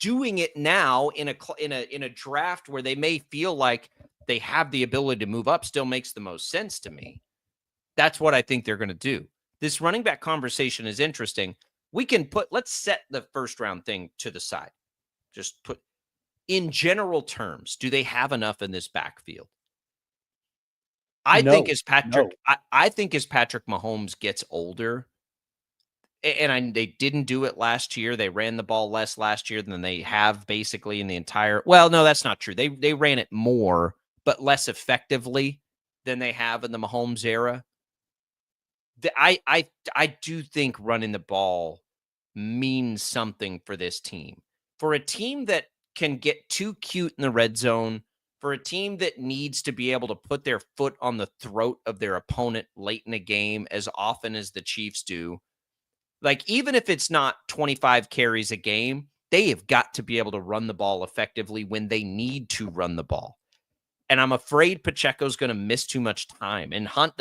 doing it now in a draft where they may feel like they have the ability to move up still makes the most sense to me. That's what I think they're going to do. This running back conversation is interesting. Let's set the first round thing to the side. Just put in general terms, do they have enough in this backfield? I think as Patrick Mahomes gets older, and they didn't do it last year. They ran the ball less last year than they have basically in the entire. Well, no, that's not true. They ran it more, but less effectively than they have in the Mahomes era. I do think running the ball means something for this team. For a team that can get too cute in the red zone, for a team that needs to be able to put their foot on the throat of their opponent late in a game as often as the Chiefs do, like even if it's not 25 carries a game, they have got to be able to run the ball effectively when they need to run the ball. And I'm afraid Pacheco's going to miss too much time. And Hunt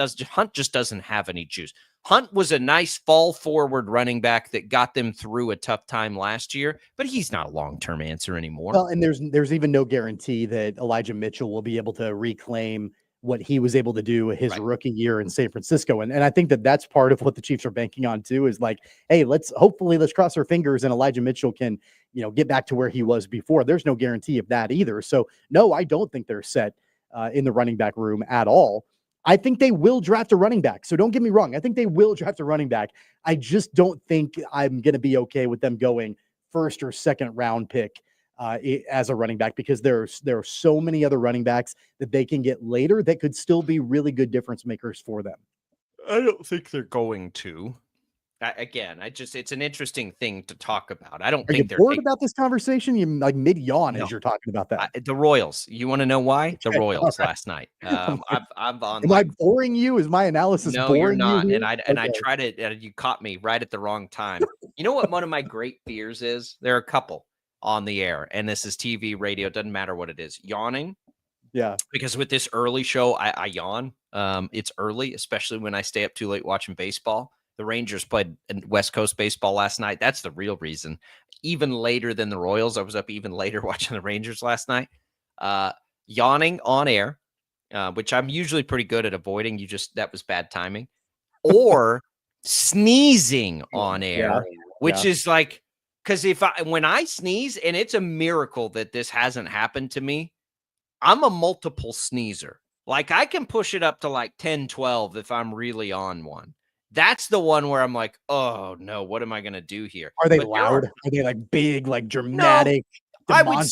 just doesn't have any juice. Hunt was a nice fall forward running back that got them through a tough time last year, but he's not a long-term answer anymore. Well, and there's even no guarantee that Elijah Mitchell will be able to reclaim what he was able to do his rookie year in San Francisco. And I think that that's part of what the Chiefs are banking on too, is like, hey, let's cross our fingers and Elijah Mitchell can, get back to where he was before. There's no guarantee of that either. So no, I don't think they're set in the running back room at all. I think they will draft a running back. So don't get me wrong. I think they will draft a running back. I just don't think I'm going to be okay with them going first or second round pick as a running back, because there are so many other running backs that they can get later that could still be really good difference makers for them. I don't think they're going to. It's an interesting thing to talk about. I don't think they're bored about this conversation. You like mid yawn as you're talking about that. The Royals. You want to know why? The Royals last night. I'm on. Am I boring you? Is my analysis boring? No, you're not. You and I tried to. You caught me right at the wrong time. You know what? One of my great fears is there are a couple on the air, and this is TV, radio. Doesn't matter what it is. Yawning. Yeah. Because with this early show, I yawn. It's early, especially when I stay up too late watching baseball. The Rangers played West Coast baseball last night. That's the real reason. Even later than the Royals. I was up even later watching the Rangers last night. Yawning on air, which I'm usually pretty good at avoiding. That was bad timing. Or sneezing on air, which is like, because when I sneeze, and it's a miracle that this hasn't happened to me, I'm a multiple sneezer. Like I can push it up to like 10, 12 if I'm really on one. That's the one where I'm like, oh no, what am I going to do here? Are they loud? Are they like big, like dramatic? No, I would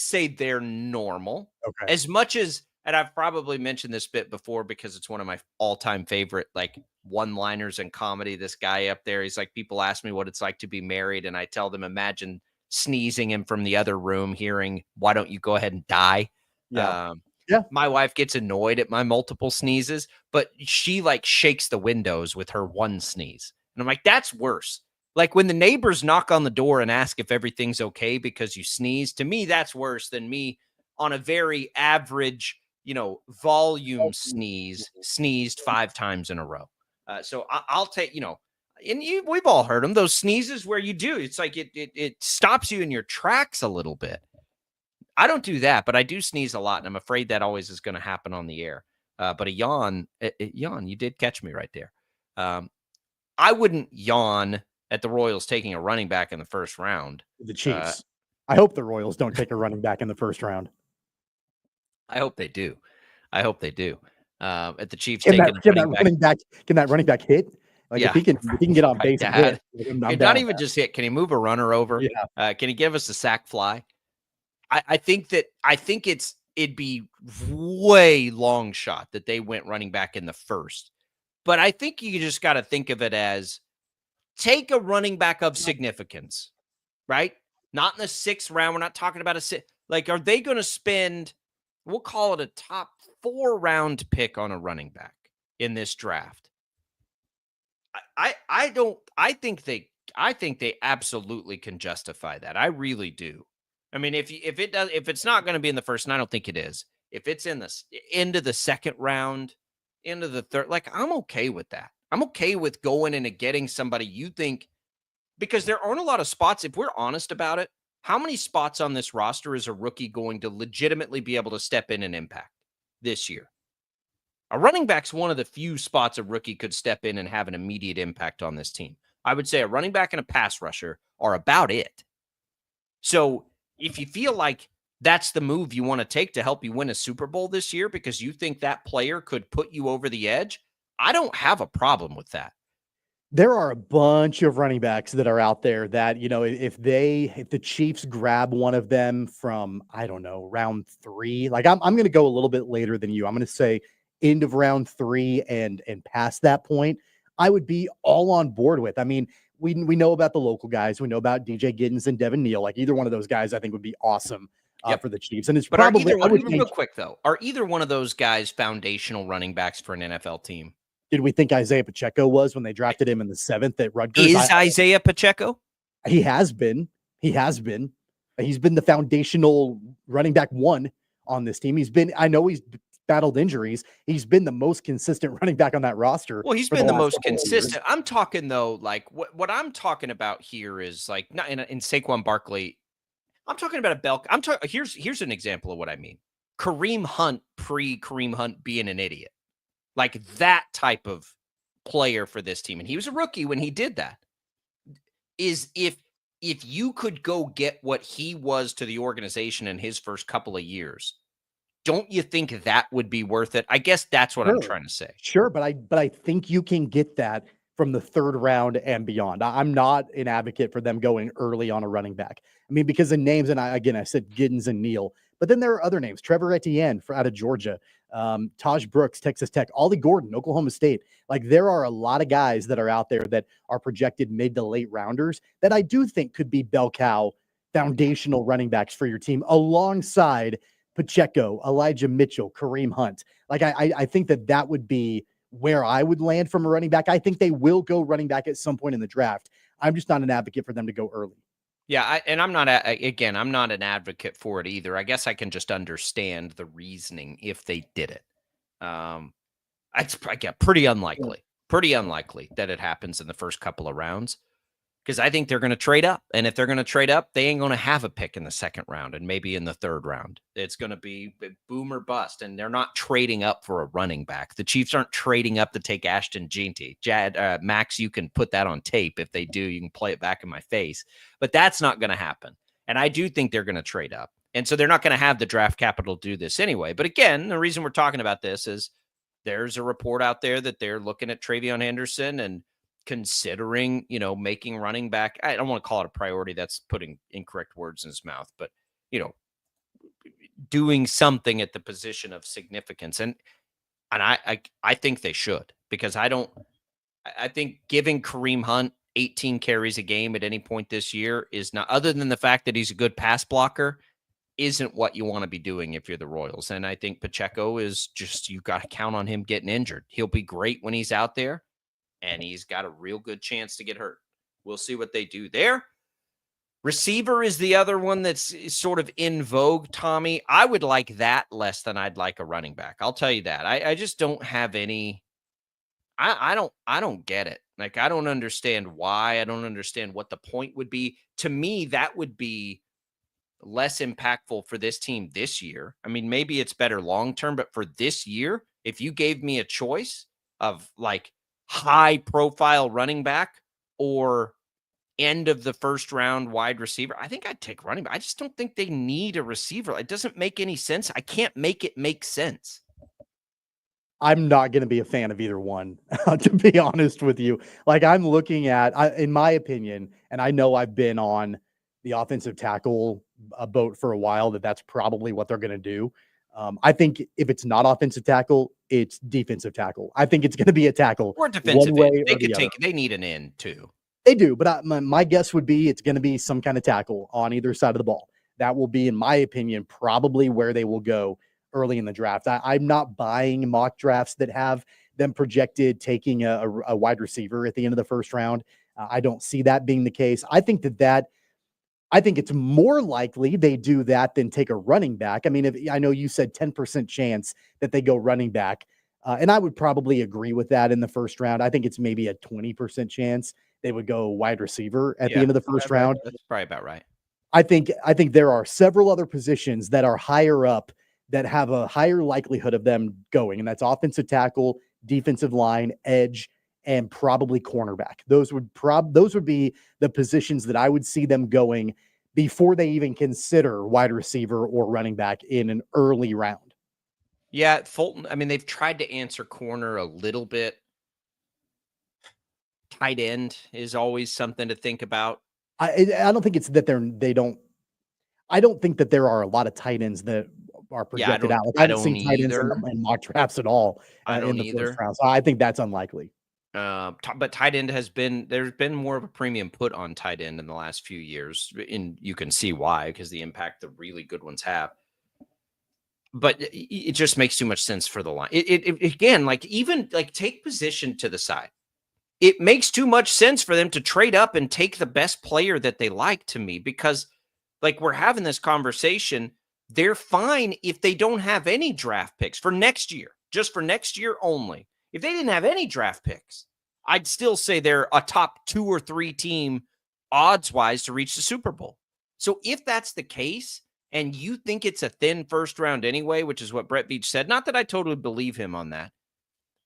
say they're normal. Okay. As much as, and I've probably mentioned this bit before because it's one of my all-time favorite like one-liners in comedy. This guy up there, he's like, people ask me what it's like to be married, and I tell them, imagine sneezing in from the other room, hearing, why don't you go ahead and die? Yeah. My wife gets annoyed at my multiple sneezes, but she like shakes the windows with her one sneeze. And I'm like, that's worse. Like when the neighbors knock on the door and ask if everything's okay because you sneeze, to me, that's worse than me on a very average, volume sneezed 5 times in a row. So I'll take, and we've all heard them, those sneezes where you do, it's like it stops you in your tracks a little bit. I don't do that, but I do sneeze a lot, and I'm afraid that always is going to happen on the air. But a yawn, you did catch me right there. I wouldn't yawn at the Royals taking a running back in the first round. The Chiefs. I hope the Royals don't take a running back in the first round. I hope they do. At the Chiefs can taking that running back hit? Like if he can get on base and hit, not even just hit. Can he move a runner over? Yeah. Can he give us a sack fly? I think it'd be way long shot that they went running back in the first. But I think you just got to think of it as take a running back of significance, right? Not in the 6th round. We're not talking about like, are they going to spend, we'll call it a top 4 round pick on a running back in this draft? I think they absolutely can justify that. I really do. I mean, if it's not going to be in the first, and I don't think it is, if it's in the end of the 2nd round, into the 3rd, like I'm okay with that. I'm okay with going in and getting somebody you think because there aren't a lot of spots. If we're honest about it, how many spots on this roster is a rookie going to legitimately be able to step in and impact this year? A running back's one of the few spots a rookie could step in and have an immediate impact on this team. I would say a running back and a pass rusher are about it. So if you feel like that's the move you want to take to help you win a Super Bowl this year because you think that player could put you over the edge, I don't have a problem with that. There are a bunch of running backs that are out there that, if the Chiefs grab one of them from, I don't know, round 3, like I'm going to go a little bit later than you. I'm going to say end of round 3 and past that point, I would be all on board with. I mean, we know about the local guys. We know about DJ Giddens and Devin Neal. Like either one of those guys, I think would be awesome for the Chiefs. And it's but probably real quick though. Are either one of those guys foundational running backs for an NFL team? Did we think Isaiah Pacheco was when they drafted him in the 7th at Rutgers? Is Isaiah Pacheco? He has been. He's been the foundational running back 1 on this team. I know he's battled injuries. He's been the most consistent running back on that roster. Well, he's been the most consistent. I'm talking though, like what I'm talking about here is like not in Saquon Barkley. I'm talking about a bell. Here's an example of what I mean. Kareem Hunt, pre-Kareem Hunt being an idiot. Like that type of player for this team. And he was a rookie when he did that. Is if you could go get what he was to the organization in his first couple of years, don't you think that would be worth it? I guess that's what I'm trying to say. Sure, but I think you can get that from the 3rd round and beyond. I'm not an advocate for them going early on a running back. I mean, because the names, and I said Giddens and Neal, but then there are other names. Trevor Etienne out of Georgia, Taj Brooks, Texas Tech, Ollie Gordon, Oklahoma State. Like there are a lot of guys that are out there that are projected mid to late rounders that I do think could be bell cow foundational running backs for your team alongside Pacheco, Elijah Mitchell, Kareem Hunt. Like I think that would be where I would land from a running back. I think they will go running back at some point in the draft. I'm just not an advocate for them to go early. Yeah, I'm not an advocate for it either. I guess I can just understand the reasoning if they did it. It's pretty unlikely that it happens in the first couple of rounds because I think they're going to trade up. And if they're going to trade up, they ain't going to have a pick in the 2nd round and maybe in the 3rd round. It's going to be boom or bust. And they're not trading up for a running back. The Chiefs aren't trading up to take Ashton Jeanty. Max, you can put that on tape. If they do, you can play it back in my face. But that's not going to happen. And I do think they're going to trade up. And so they're not going to have the draft capital to do this anyway. But again, the reason we're talking about this is there's a report out there that they're looking at Travion Henderson and considering, making running back. I don't want to call it a priority. That's putting incorrect words in his mouth, but, doing something at the position of significance. And I think they should, because I think giving Kareem Hunt 18 carries a game at any point this year is not, other than the fact that he's a good pass blocker, isn't what you want to be doing if you're the Royals. And I think Pacheco is just, you got to count on him getting injured. He'll be great when he's out there, and he's got a real good chance to get hurt. We'll see what they do there. Receiver is the other one that's sort of in vogue, Tommy. I would like that less than I'd like a running back. I'll tell you that. I just don't have any. I don't get it. Like, I don't understand why. I don't understand what the point would be. To me, that would be less impactful for this team this year. I mean, maybe it's better long-term, but for this year, if you gave me a choice of like high profile running back or end of the 1st round wide receiver, I think I'd take running back. I just don't think they need a receiver. It doesn't make any sense. I can't make it make sense. I'm not going to be a fan of either one, to be honest with you. Like, I'm looking at, in my opinion, and I know I've been on the offensive tackle boat for a while, that's probably what they're going to do. I think if it's not offensive tackle, it's defensive tackle. I think it's going to be a tackle. Or defensive end. They need an end too. They do, but my guess would be it's going to be some kind of tackle on either side of the ball. That will be, in my opinion, probably where they will go early in the draft. I'm not buying mock drafts that have them projected taking a wide receiver at the end of the 1st round. I don't see that being the case. I think I think it's more likely they do that than take a running back. I mean, I know you said 10% chance that they go running back, and I would probably agree with that in the 1st round. I think it's maybe a 20% chance they would go wide receiver at the end of the first round. That's probably about right. I think there are several other positions that are higher up that have a higher likelihood of them going, and that's offensive tackle, defensive line, edge, and probably cornerback. Those would be the positions that I would see them going before they even consider wide receiver or running back in an early round. Yeah, Fulton, I mean, they've tried to answer corner a little bit. Tight end is always something to think about. I don't think it's that I don't think that there are a lot of tight ends that are projected out. Like, I haven't seen tight ends in mock drafts at all in the first round. So I think that's unlikely. But tight end there's been more of a premium put on tight end in the last few years, and you can see why, because the impact the really good ones have. But it just makes too much sense for the line. It again, take position to the side. It makes too much sense for them to trade up and take the best player that they like, to me, because we're having this conversation. They're fine if they don't have any draft picks for next year, just for next year only. If they didn't have any draft picks, I'd still say they're a top 2 or 3 team odds-wise to reach the Super Bowl. So if that's the case, and you think it's a thin first round anyway, which is what Brett Veach said, not that I totally believe him on that,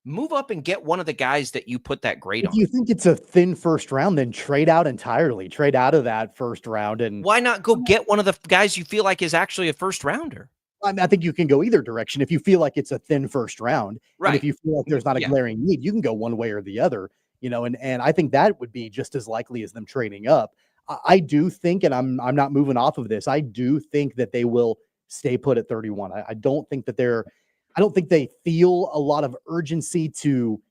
move up and get one of the guys that you put that grade on. If you think it's a thin first round, then trade out entirely. Trade out of that first round. And why not go get one of the guys you feel like is actually a first rounder? I think you can go either direction. If you feel like it's a thin first round, right? And if you feel like there's not a glaring need, you can go one way or the other, and I think that would be just as likely as them trading up. I do think, and I'm not moving off of this, I do think that they will stay put at 31. I don't think they feel a lot of urgency to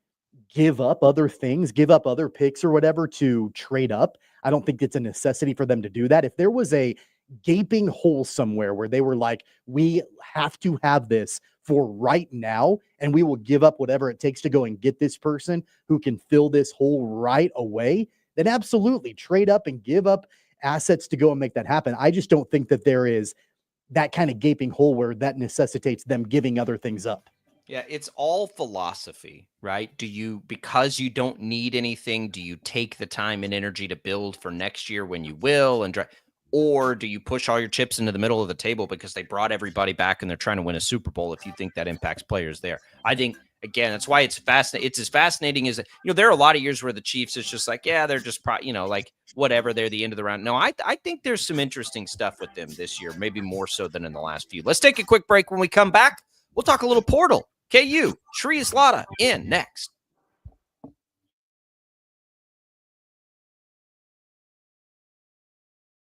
give up other things, give up other picks or whatever to trade up. I don't think it's a necessity for them to do that. If there was a gaping hole somewhere where they were like, we have to have this for right now, and we will give up whatever it takes to go and get this person who can fill this hole right away, then absolutely trade up and give up assets to go and make that happen. I just don't think that there is that kind of gaping hole where that necessitates them giving other things up. Yeah, it's all philosophy, right? Because you don't need anything, do you take the time and energy to build for next year when you will, or do you push all your chips into the middle of the table because they brought everybody back and they're trying to win a Super Bowl if you think that impacts players there? I think, again, that's why it's fascinating. It's as fascinating as, there are a lot of years where the Chiefs is just like, yeah, they're just, whatever, they're the end of the round. No, I think there's some interesting stuff with them this year, maybe more so than in the last few. Let's take a quick break. When we come back, we'll talk a little portal. KU, Shreyas Laddha in next.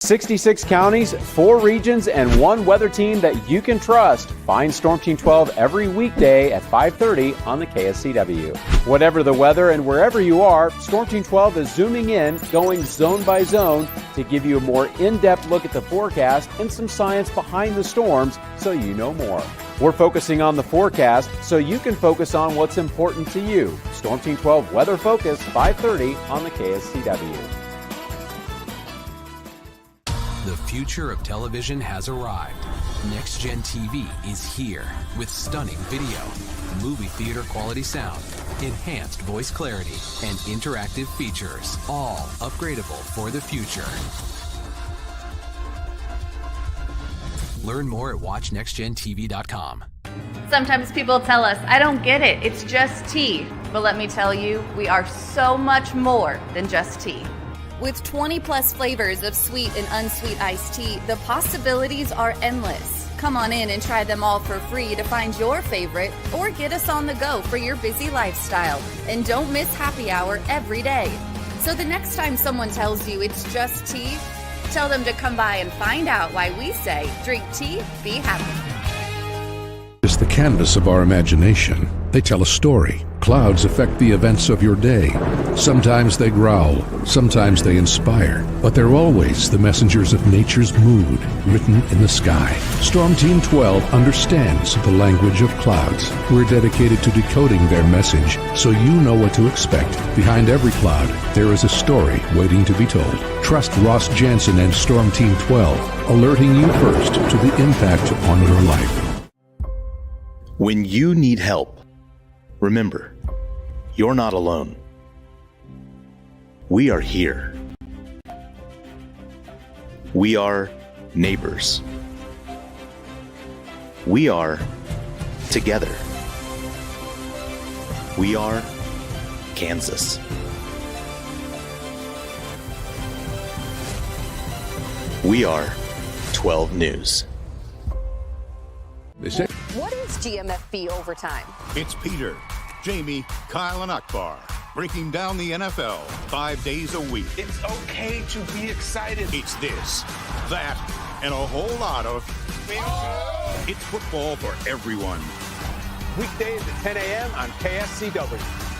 66 counties, 4 regions, and 1 weather team that you can trust. Find Storm Team 12 every weekday at 5:30 on the KSCW. Whatever the weather and wherever you are, Storm Team 12 is zooming in, going zone by zone to give you a more in-depth look at the forecast and some science behind the storms so you know more. We're focusing on the forecast so you can focus on what's important to you. Storm Team 12 Weather Focus, 5:30 on the KSCW. The future of television has arrived. Next Gen TV is here with stunning video, movie theater quality sound, enhanced voice clarity, and interactive features, all upgradable for the future. Learn more at watchnextgentv.com. Sometimes people tell us, I don't get it, it's just tea. But let me tell you, we are so much more than just tea. With 20 plus flavors of sweet and unsweet iced tea, the possibilities are endless. Come on in and try them all for free to find your favorite, or get us on the go for your busy lifestyle. And don't miss happy hour every day. So the next time someone tells you it's just tea, tell them to come by and find out why we say, drink tea, be happy. It's the canvas of our imagination. They tell a story. Clouds affect the events of your day. Sometimes they growl, sometimes they inspire, but they're always the messengers of nature's mood written in the sky. Storm Team 12 understands the language of clouds. We're dedicated to decoding their message so you know what to expect. Behind every cloud, there is a story waiting to be told. Trust Ross Jansen and Storm Team 12, alerting you first to the impact on your life. When you need help, remember, you're not alone. We are here. We are neighbors. We are together. We are Kansas. We are 12 News. What is GMFB overtime? It's Peter, Jamie, Kyle, and Akbar breaking down the NFL 5 days a week. It's okay to be excited. It's this, that, and a whole lot of. It's football for everyone. Weekdays at 10 a.m. on KSCW.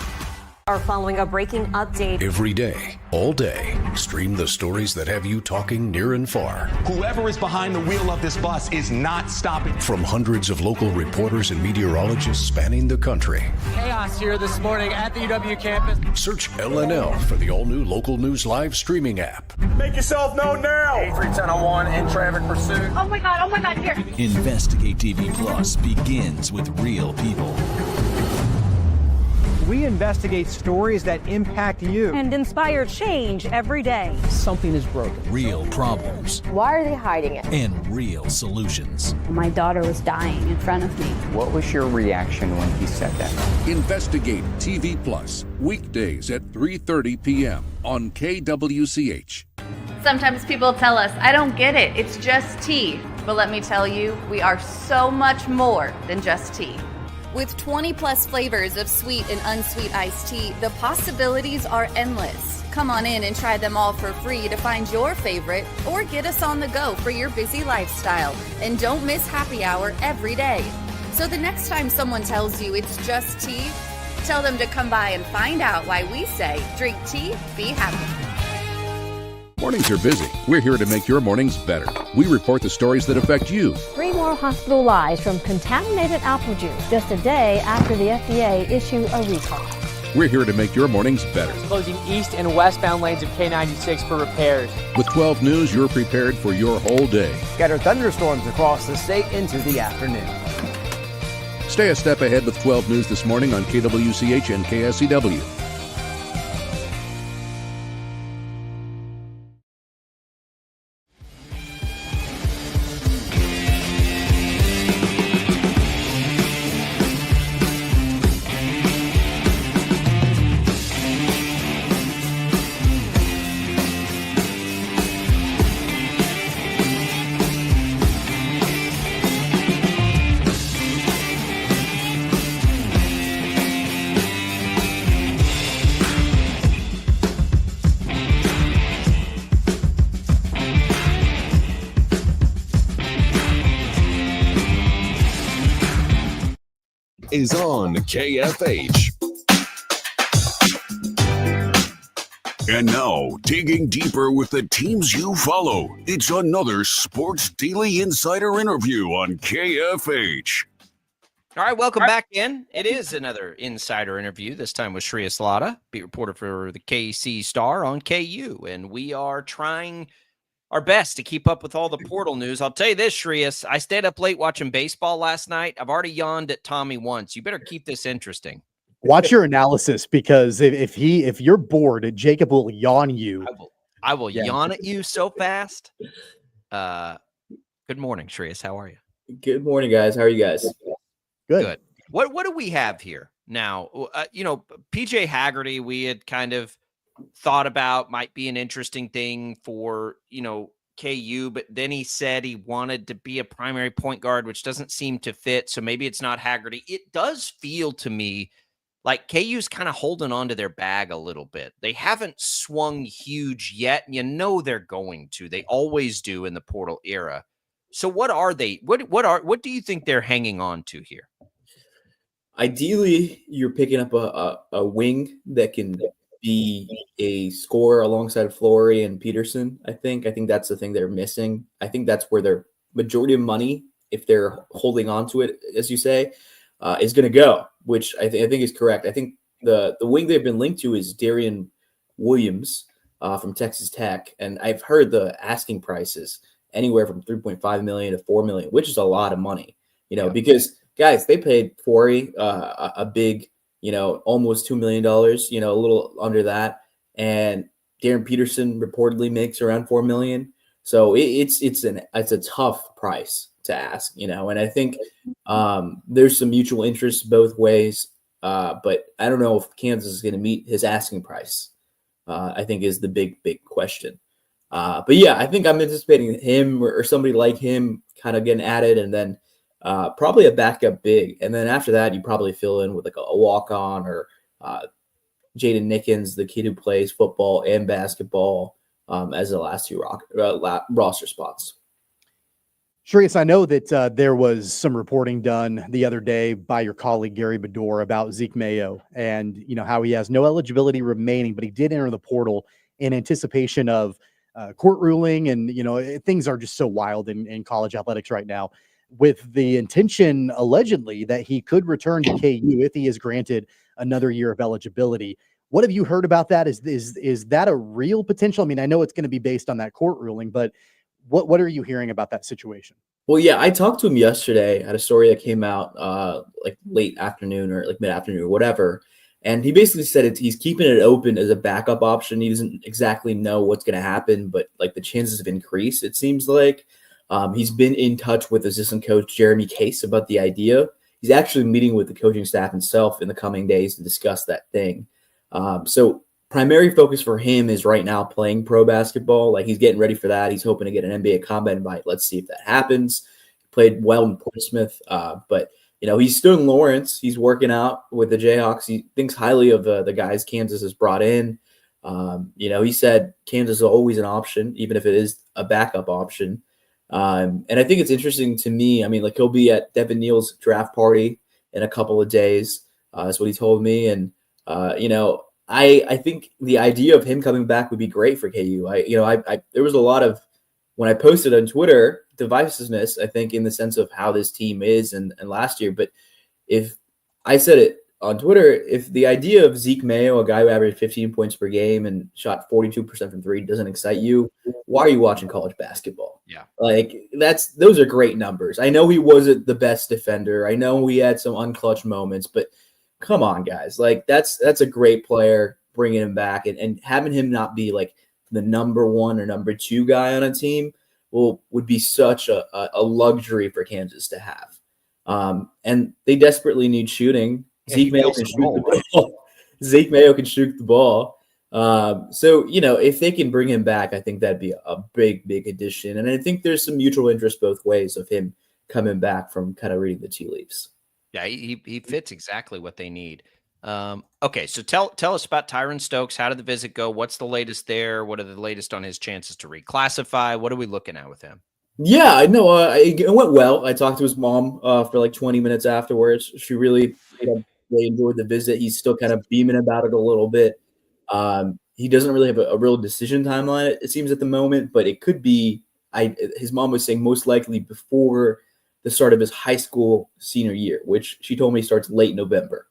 Are following a breaking update. Every day, all day, stream the stories that have you talking near and far. Whoever is behind the wheel of this bus is not stopping. From hundreds of local reporters and meteorologists spanning the country. Chaos here this morning at the UW campus. Search LNL for the all-new Local News Live streaming app. Make yourself known now. 31001 in traffic pursuit. Oh my God, here. Investigate TV Plus begins with real people. We investigate stories that impact you. And inspire change every day. Something is broken. Real problems Why are they hiding it? and real solutions. My daughter was dying in front of me. What was your reaction when he said that? Investigate TV Plus, weekdays at 3:30 p.m. on KWCH. Sometimes people tell us, I don't get it, it's just tea. But let me tell you, we are so much more than just tea. With 20 plus flavors of sweet and unsweet iced tea, the possibilities are endless. Come on in and try them all for free to find your favorite or get us on the go for your busy lifestyle. And don't miss happy hour every day. So the next time someone tells you it's just tea, tell them to come by and find out why we say drink tea, be happy. Mornings are busy. We're here to make your mornings better. We report the stories that affect you. 3 more hospitalized from contaminated apple juice just a day after the FDA issued a recall. We're here to make your mornings better. Closing east and westbound lanes of K96 for repairs. With 12 News, you're prepared for your whole day. Scattered thunderstorms across the state into the afternoon. Stay a step ahead with 12 News this morning on KWCH and KSCW. Is on KFH. And now, digging deeper with the teams you follow, it's another Sports Daily Insider interview on KFH. All right, welcome back in. It is another insider interview, this time with Shreyas Laddha, beat reporter for the KC Star on KU. And we are trying our best to keep up with all the portal news. I'll tell you this, Shreyas, I stayed up late watching baseball last night. I've already yawned at Tommy once. You better keep this interesting. Watch your analysis, because if you're bored, Jacob will yawn you. I will yawn at you so fast. Good morning, Shreyas. How are you? Good morning, guys. How are you guys? Good. What do we have here now? PJ Haggerty, we had kind of thought about might be an interesting thing for, KU, but then he said he wanted to be a primary point guard, which doesn't seem to fit. So maybe it's not Haggerty. It does feel to me like KU's kind of holding on to their bag a little bit. They haven't swung huge yet. And they're going to. They always do in the portal era. So what are they? What do you think they're hanging on to here? Ideally, you're picking up a wing that can be a scorer alongside Flory and Peterson. I think that's the thing they're missing. I think that's where their majority of money, if they're holding on to it, as you say, is going to go, which I think is correct. I think the wing they've been linked to is Darian Williams from Texas Tech, and I've heard the asking prices anywhere from $3.5 million to $4 million, which is a lot of money, because guys, they paid Flory a big, almost $2 million, a little under that. And Darren Peterson reportedly makes around $4 million. So it's a tough price to ask, you know. And I think there's some mutual interest both ways, but I don't know if Kansas is going to meet his asking price. I think is the big question. But yeah, I think I'm anticipating him or somebody like him kind of getting added, and then probably a backup big, and then after that you probably fill in with like a walk-on or Jaden Nickens, the kid who plays football and basketball, as the last two roster spots. Shreyas, I know that there was some reporting done the other day by your colleague Gary Bedore about Zeke Mayo and, you know, how he has no eligibility remaining, but he did enter the portal in anticipation of court ruling. And, you know, things are just so wild in college athletics right now, with the intention allegedly that he could return to KU if he is granted another year of eligibility. What have you heard about that? Is that a real potential? I mean, I know it's going to be based on that court ruling, but what are you hearing about that situation? Well, yeah, I talked to him yesterday at a story that came out like late afternoon or like mid-afternoon or whatever. And he basically said he's keeping it open as a backup option. He doesn't exactly know what's going to happen, but like the chances have increased, it seems like. He's been in touch with assistant coach Jeremy Case about the idea. He's actually meeting with the coaching staff himself in the coming days to discuss that thing. So primary focus for him is right now playing pro basketball. Like, he's getting ready for that. He's hoping to get an NBA combat invite. Let's see if that happens. He played well in Portsmouth, but you know, he's still in Lawrence. He's working out with the Jayhawks. He thinks highly of the guys Kansas has brought in. You know, he said Kansas is always an option, even if it is a backup option. And I think it's interesting to me. I mean, like, he'll be at Devin Neal's draft party in a couple of days. That's what he told me. And, you know, I think the idea of him coming back would be great for KU. There was a lot of, when I posted on Twitter, divisiveness, I think, in the sense of how this team is and last year. But if I said it on Twitter, if the idea of Zeke Mayo, a guy who averaged 15 points per game and shot 42% from three, doesn't excite you, why are you watching college basketball? Yeah. Like, those are great numbers. I know he wasn't the best defender. I know he had some unclutch moments, but come on, guys. Like, that's a great player, bringing him back and having him not be like the number one or number two guy on a team would be such a luxury for Kansas to have. And they desperately need shooting. Zeke Mayo can shoot the ball. Zeke Mayo can shoot the ball. So, you know, if they can bring him back, I think that'd be a big, big addition. And I think there's some mutual interest both ways of him coming back from kind of reading the tea leaves. Yeah, he fits exactly what they need. Okay, so tell us about Tyron Stokes. How did the visit go? What's the latest there? What are the latest on his chances to reclassify? What are we looking at with him? Yeah, I know. It went well. I talked to his mom for like 20 minutes afterwards. She really, really enjoyed the visit. He's still kind of beaming about it a little bit. He doesn't really have a real decision timeline, it seems, at the moment, but it could be. His mom was saying most likely before the start of his high school senior year, which she told me starts late November.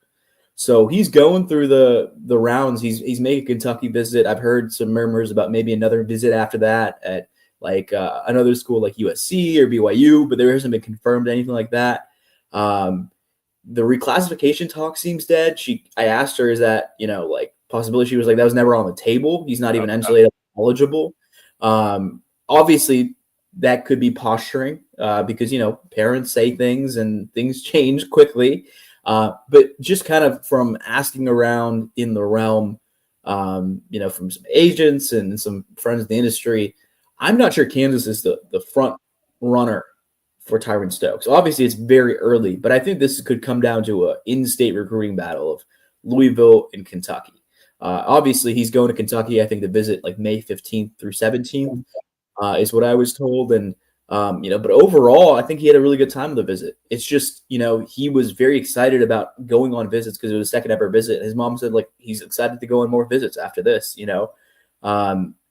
So he's going through the rounds. He's making a Kentucky visit. I've heard some murmurs about maybe another visit after that at like another school like USC or BYU, but there hasn't been confirmed anything like that. The reclassification talk seems dead. I asked her, is that, you know, like possibility? She was like, that was never on the table. He's not even NCAA eligible. Obviously, that could be posturing because, you know, parents say things and things change quickly. But just kind of from asking around in the realm, you know, from some agents and some friends in the industry, I'm not sure Kansas is the front runner for Tyron Stokes. Obviously, it's very early, but I think this could come down to an in-state recruiting battle of Louisville and Kentucky. Obviously, he's going to Kentucky, I think, to visit like May 15th through 17th is what I was told. And, you know, but overall, I think he had a really good time with the visit. It's just, you know, he was very excited about going on visits because it was a second ever visit. His mom said, like, he's excited to go on more visits after this, you know.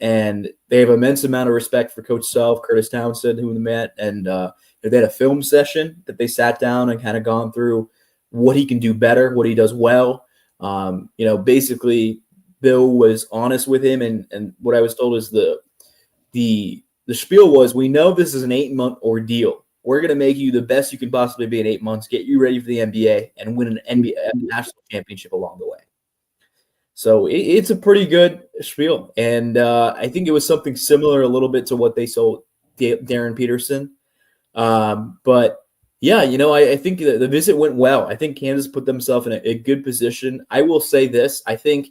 And they have immense amount of respect for Coach Self, Curtis Townsend, who we met, and they had a film session that they sat down and kind of gone through what he can do better, what he does well. You know, basically, Bill was honest with him, and what I was told is the spiel was, we know this is an 8-month ordeal. We're going to make you the best you can possibly be in 8 months, get you ready for the NBA, and win an NBA national championship along the way. So it's a pretty good spiel. And I think it was something similar a little bit to what they sold Darren Peterson. But yeah, I think the visit went well. I think Kansas put themselves in a good position. I will say this. I think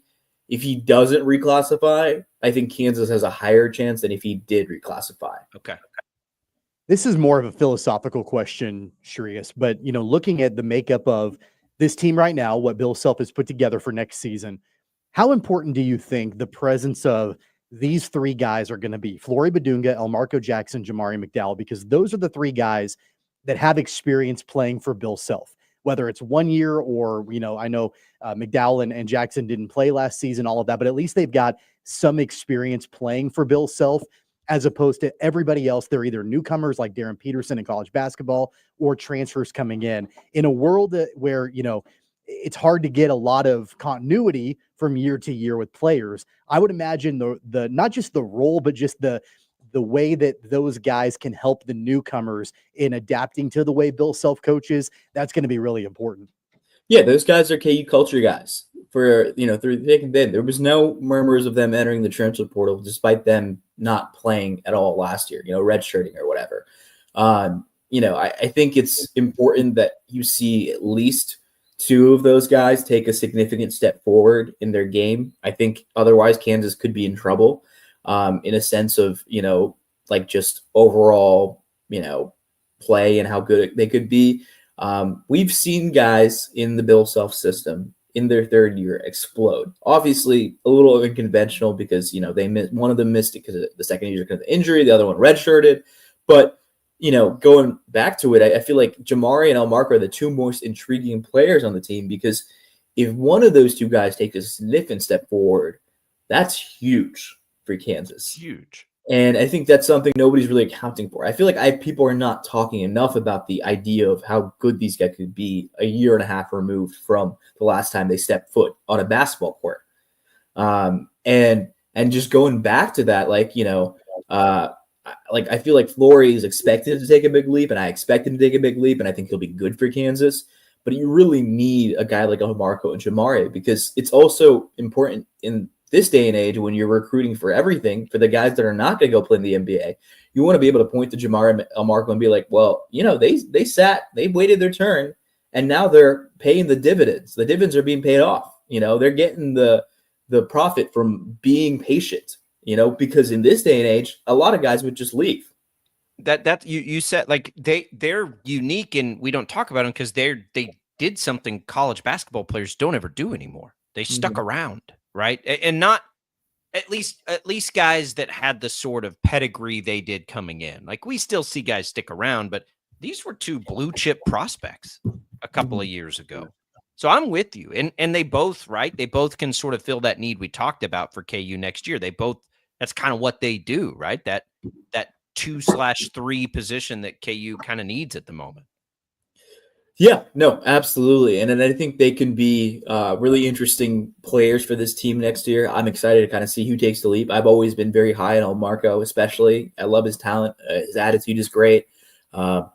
if he doesn't reclassify, I think Kansas has a higher chance than if he did reclassify. Okay. This is more of a philosophical question, Shreyas, but looking at the makeup of this team right now, what Bill Self has put together for next season, how important do you think the presence of these three guys are going to be? Flory Badunga, Elmarco Jackson, Jamari McDowell, because those are the three guys that have experience playing for Bill Self, whether it's 1 year or, I know McDowell and Jackson didn't play last season, all of that, but at least they've got some experience playing for Bill Self, as opposed to everybody else. They're either newcomers like Darren Peterson in college basketball or transfers coming in a world where, it's hard to get a lot of continuity from year to year with players. I would imagine the not just the role, but just the way that those guys can help the newcomers in adapting to the way Bill Self coaches, that's going to be really important. Yeah, those guys are KU culture guys. For through thick and thin, there was no murmurs of them entering the transfer portal, despite them not playing at all last year. Redshirting or whatever. I think it's important that you see at least two of those guys take a significant step forward in their game. I think otherwise Kansas could be in trouble, in a sense of like just overall play and how good they could be. We've seen guys in the Bill Self system in their third year explode. Obviously, a little unconventional because they missed, one of them missed it because of the second year because of the injury, the other one redshirted. But going back to it, I feel like Jamari and Elmarco are the two most intriguing players on the team, because if one of those two guys takes a significant step forward, that's huge for Kansas. Huge. And I think that's something nobody's really accounting for. I feel like people are not talking enough about the idea of how good these guys could be a year and a half removed from the last time they stepped foot on a basketball court. And just going back to that, I feel like Flory is expected to take a big leap, and I expect him to take a big leap, and I think he'll be good for Kansas. But you really need a guy like Marco and Jamari, because it's also important in this day and age when you're recruiting for everything, for the guys that are not going to go play in the NBA. You want to be able to point to Jamari and Marco and be like, well, they waited their turn, and now they're paying the dividends. The dividends are being paid off. They're getting the profit from being patient. Because in this day and age, a lot of guys would just leave. That you said, like, they're unique, and we don't talk about them because they did something college basketball players don't ever do anymore. They stuck around, right? And not at least guys that had the sort of pedigree they did coming in. Like, we still see guys stick around, but these were two blue chip prospects a couple of years ago. So I'm with you. And they both, right? They both can sort of fill that need we talked about for KU next year. That's kind of what they do, right? That 2/3 position that KU kind of needs at the moment. Yeah, no, absolutely. And I think they can be really interesting players for this team next year. I'm excited to kind of see who takes the leap. I've always been very high on Marco, especially. I love his talent. His attitude is great. I'm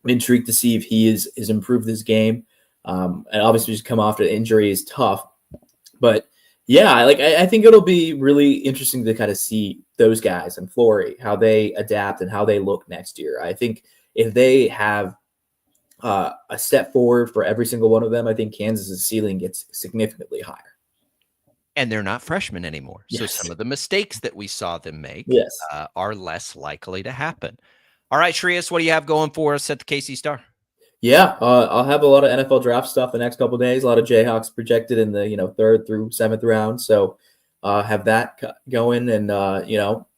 intrigued to see if he has improved his game. And obviously just come off an injury is tough. But yeah, I think it'll be really interesting to kind of see those guys and Flory, how they adapt and how they look next year. I think if they have a step forward for every single one of them, I think Kansas's ceiling gets significantly higher. And they're not freshmen anymore. Yes. So some of the mistakes that we saw them make yes. Are less likely to happen. All right, Shreyas, what do you have going for us at the KC Star? Yeah, I'll have a lot of NFL draft stuff the next couple of days. A lot of Jayhawks projected in the 3rd through 7th round. So have that going, and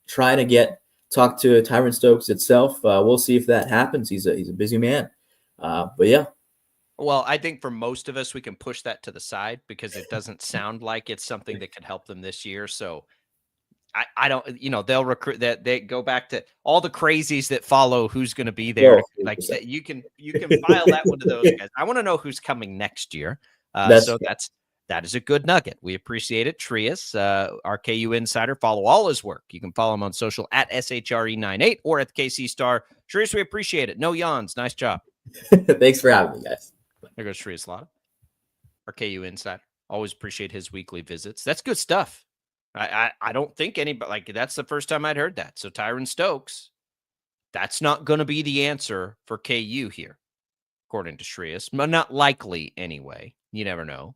trying to talk to Tyron Stokes itself. We'll see if that happens. He's a busy man, but yeah. Well, I think for most of us, we can push that to the side because it doesn't sound like it's something that could help them this year. So I don't, they'll recruit that. They go back to all the crazies that follow who's going to be there. Like you can file that one to those guys. I want to know who's coming next year. That is a good nugget. We appreciate it. Shreyas, our KU Insider, follow all his work. You can follow him on social at SHRE98 or at the KC Star. Shreyas, we appreciate it. No yawns. Nice job. Thanks for having me, guys. There goes Shreyas Laddha, our KU Insider. Always appreciate his weekly visits. That's good stuff. I don't think anybody, like, that's the first time I'd heard that. So Tyron Stokes, that's not going to be the answer for KU here, according to Shreyas. Not likely anyway. You never know.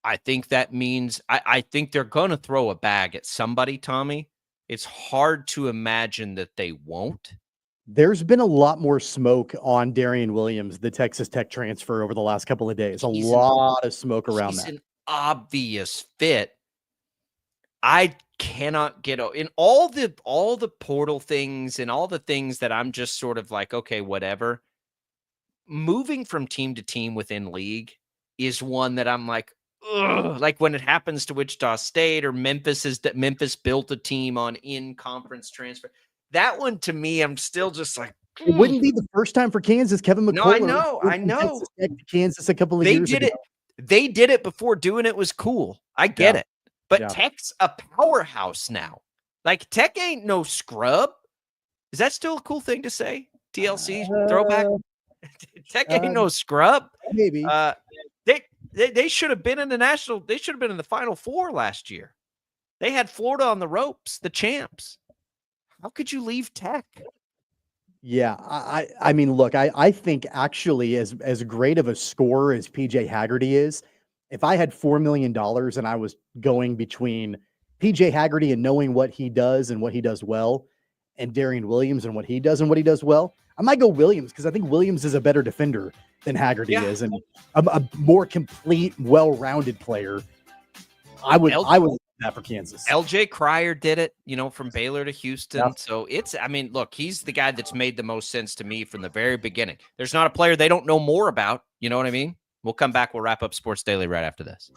I think that means I think they're going to throw a bag at somebody, Tommy. It's hard to imagine that they won't. There's been a lot more smoke on Darian Williams, the Texas Tech transfer, over the last couple of days. A lot of smoke around that. He's an obvious fit. I cannot get in all the portal things and all the things that I'm just sort of like, okay, whatever. Moving from team to team within league is one that I'm like, ugh. Like when it happens to Wichita State or Memphis built a team on in-conference transfer. That one, to me, I'm still just like, it wouldn't be the first time for Kansas. Kevin McCullough. No, I know. Kansas a couple of years ago. They did it before doing it was cool. I get it. But Tech's a powerhouse now. Like, Tech ain't no scrub. Is that still a cool thing to say? TLC throwback? Tech ain't no scrub. Maybe. They should have been in the national. They should have been in the Final Four last year. They had Florida on the ropes, the champs. How could you leave Tech? Yeah, I mean, look, I think actually as great of a scorer as PJ Haggerty is, if I had $4 million and I was going between PJ Haggerty and knowing what he does and what he does well, and Darian Williams and what he does well, I might go Williams because I think Williams is a better defender than Haggerty is, and a more complete, well-rounded player. I would do that for Kansas. LJ Cryer did it, from Baylor to Houston. So look, he's the guy that's made the most sense to me from the very beginning. There's not a player they don't know more about. You know what I mean? We'll come back. We'll wrap up Sports Daily right after this.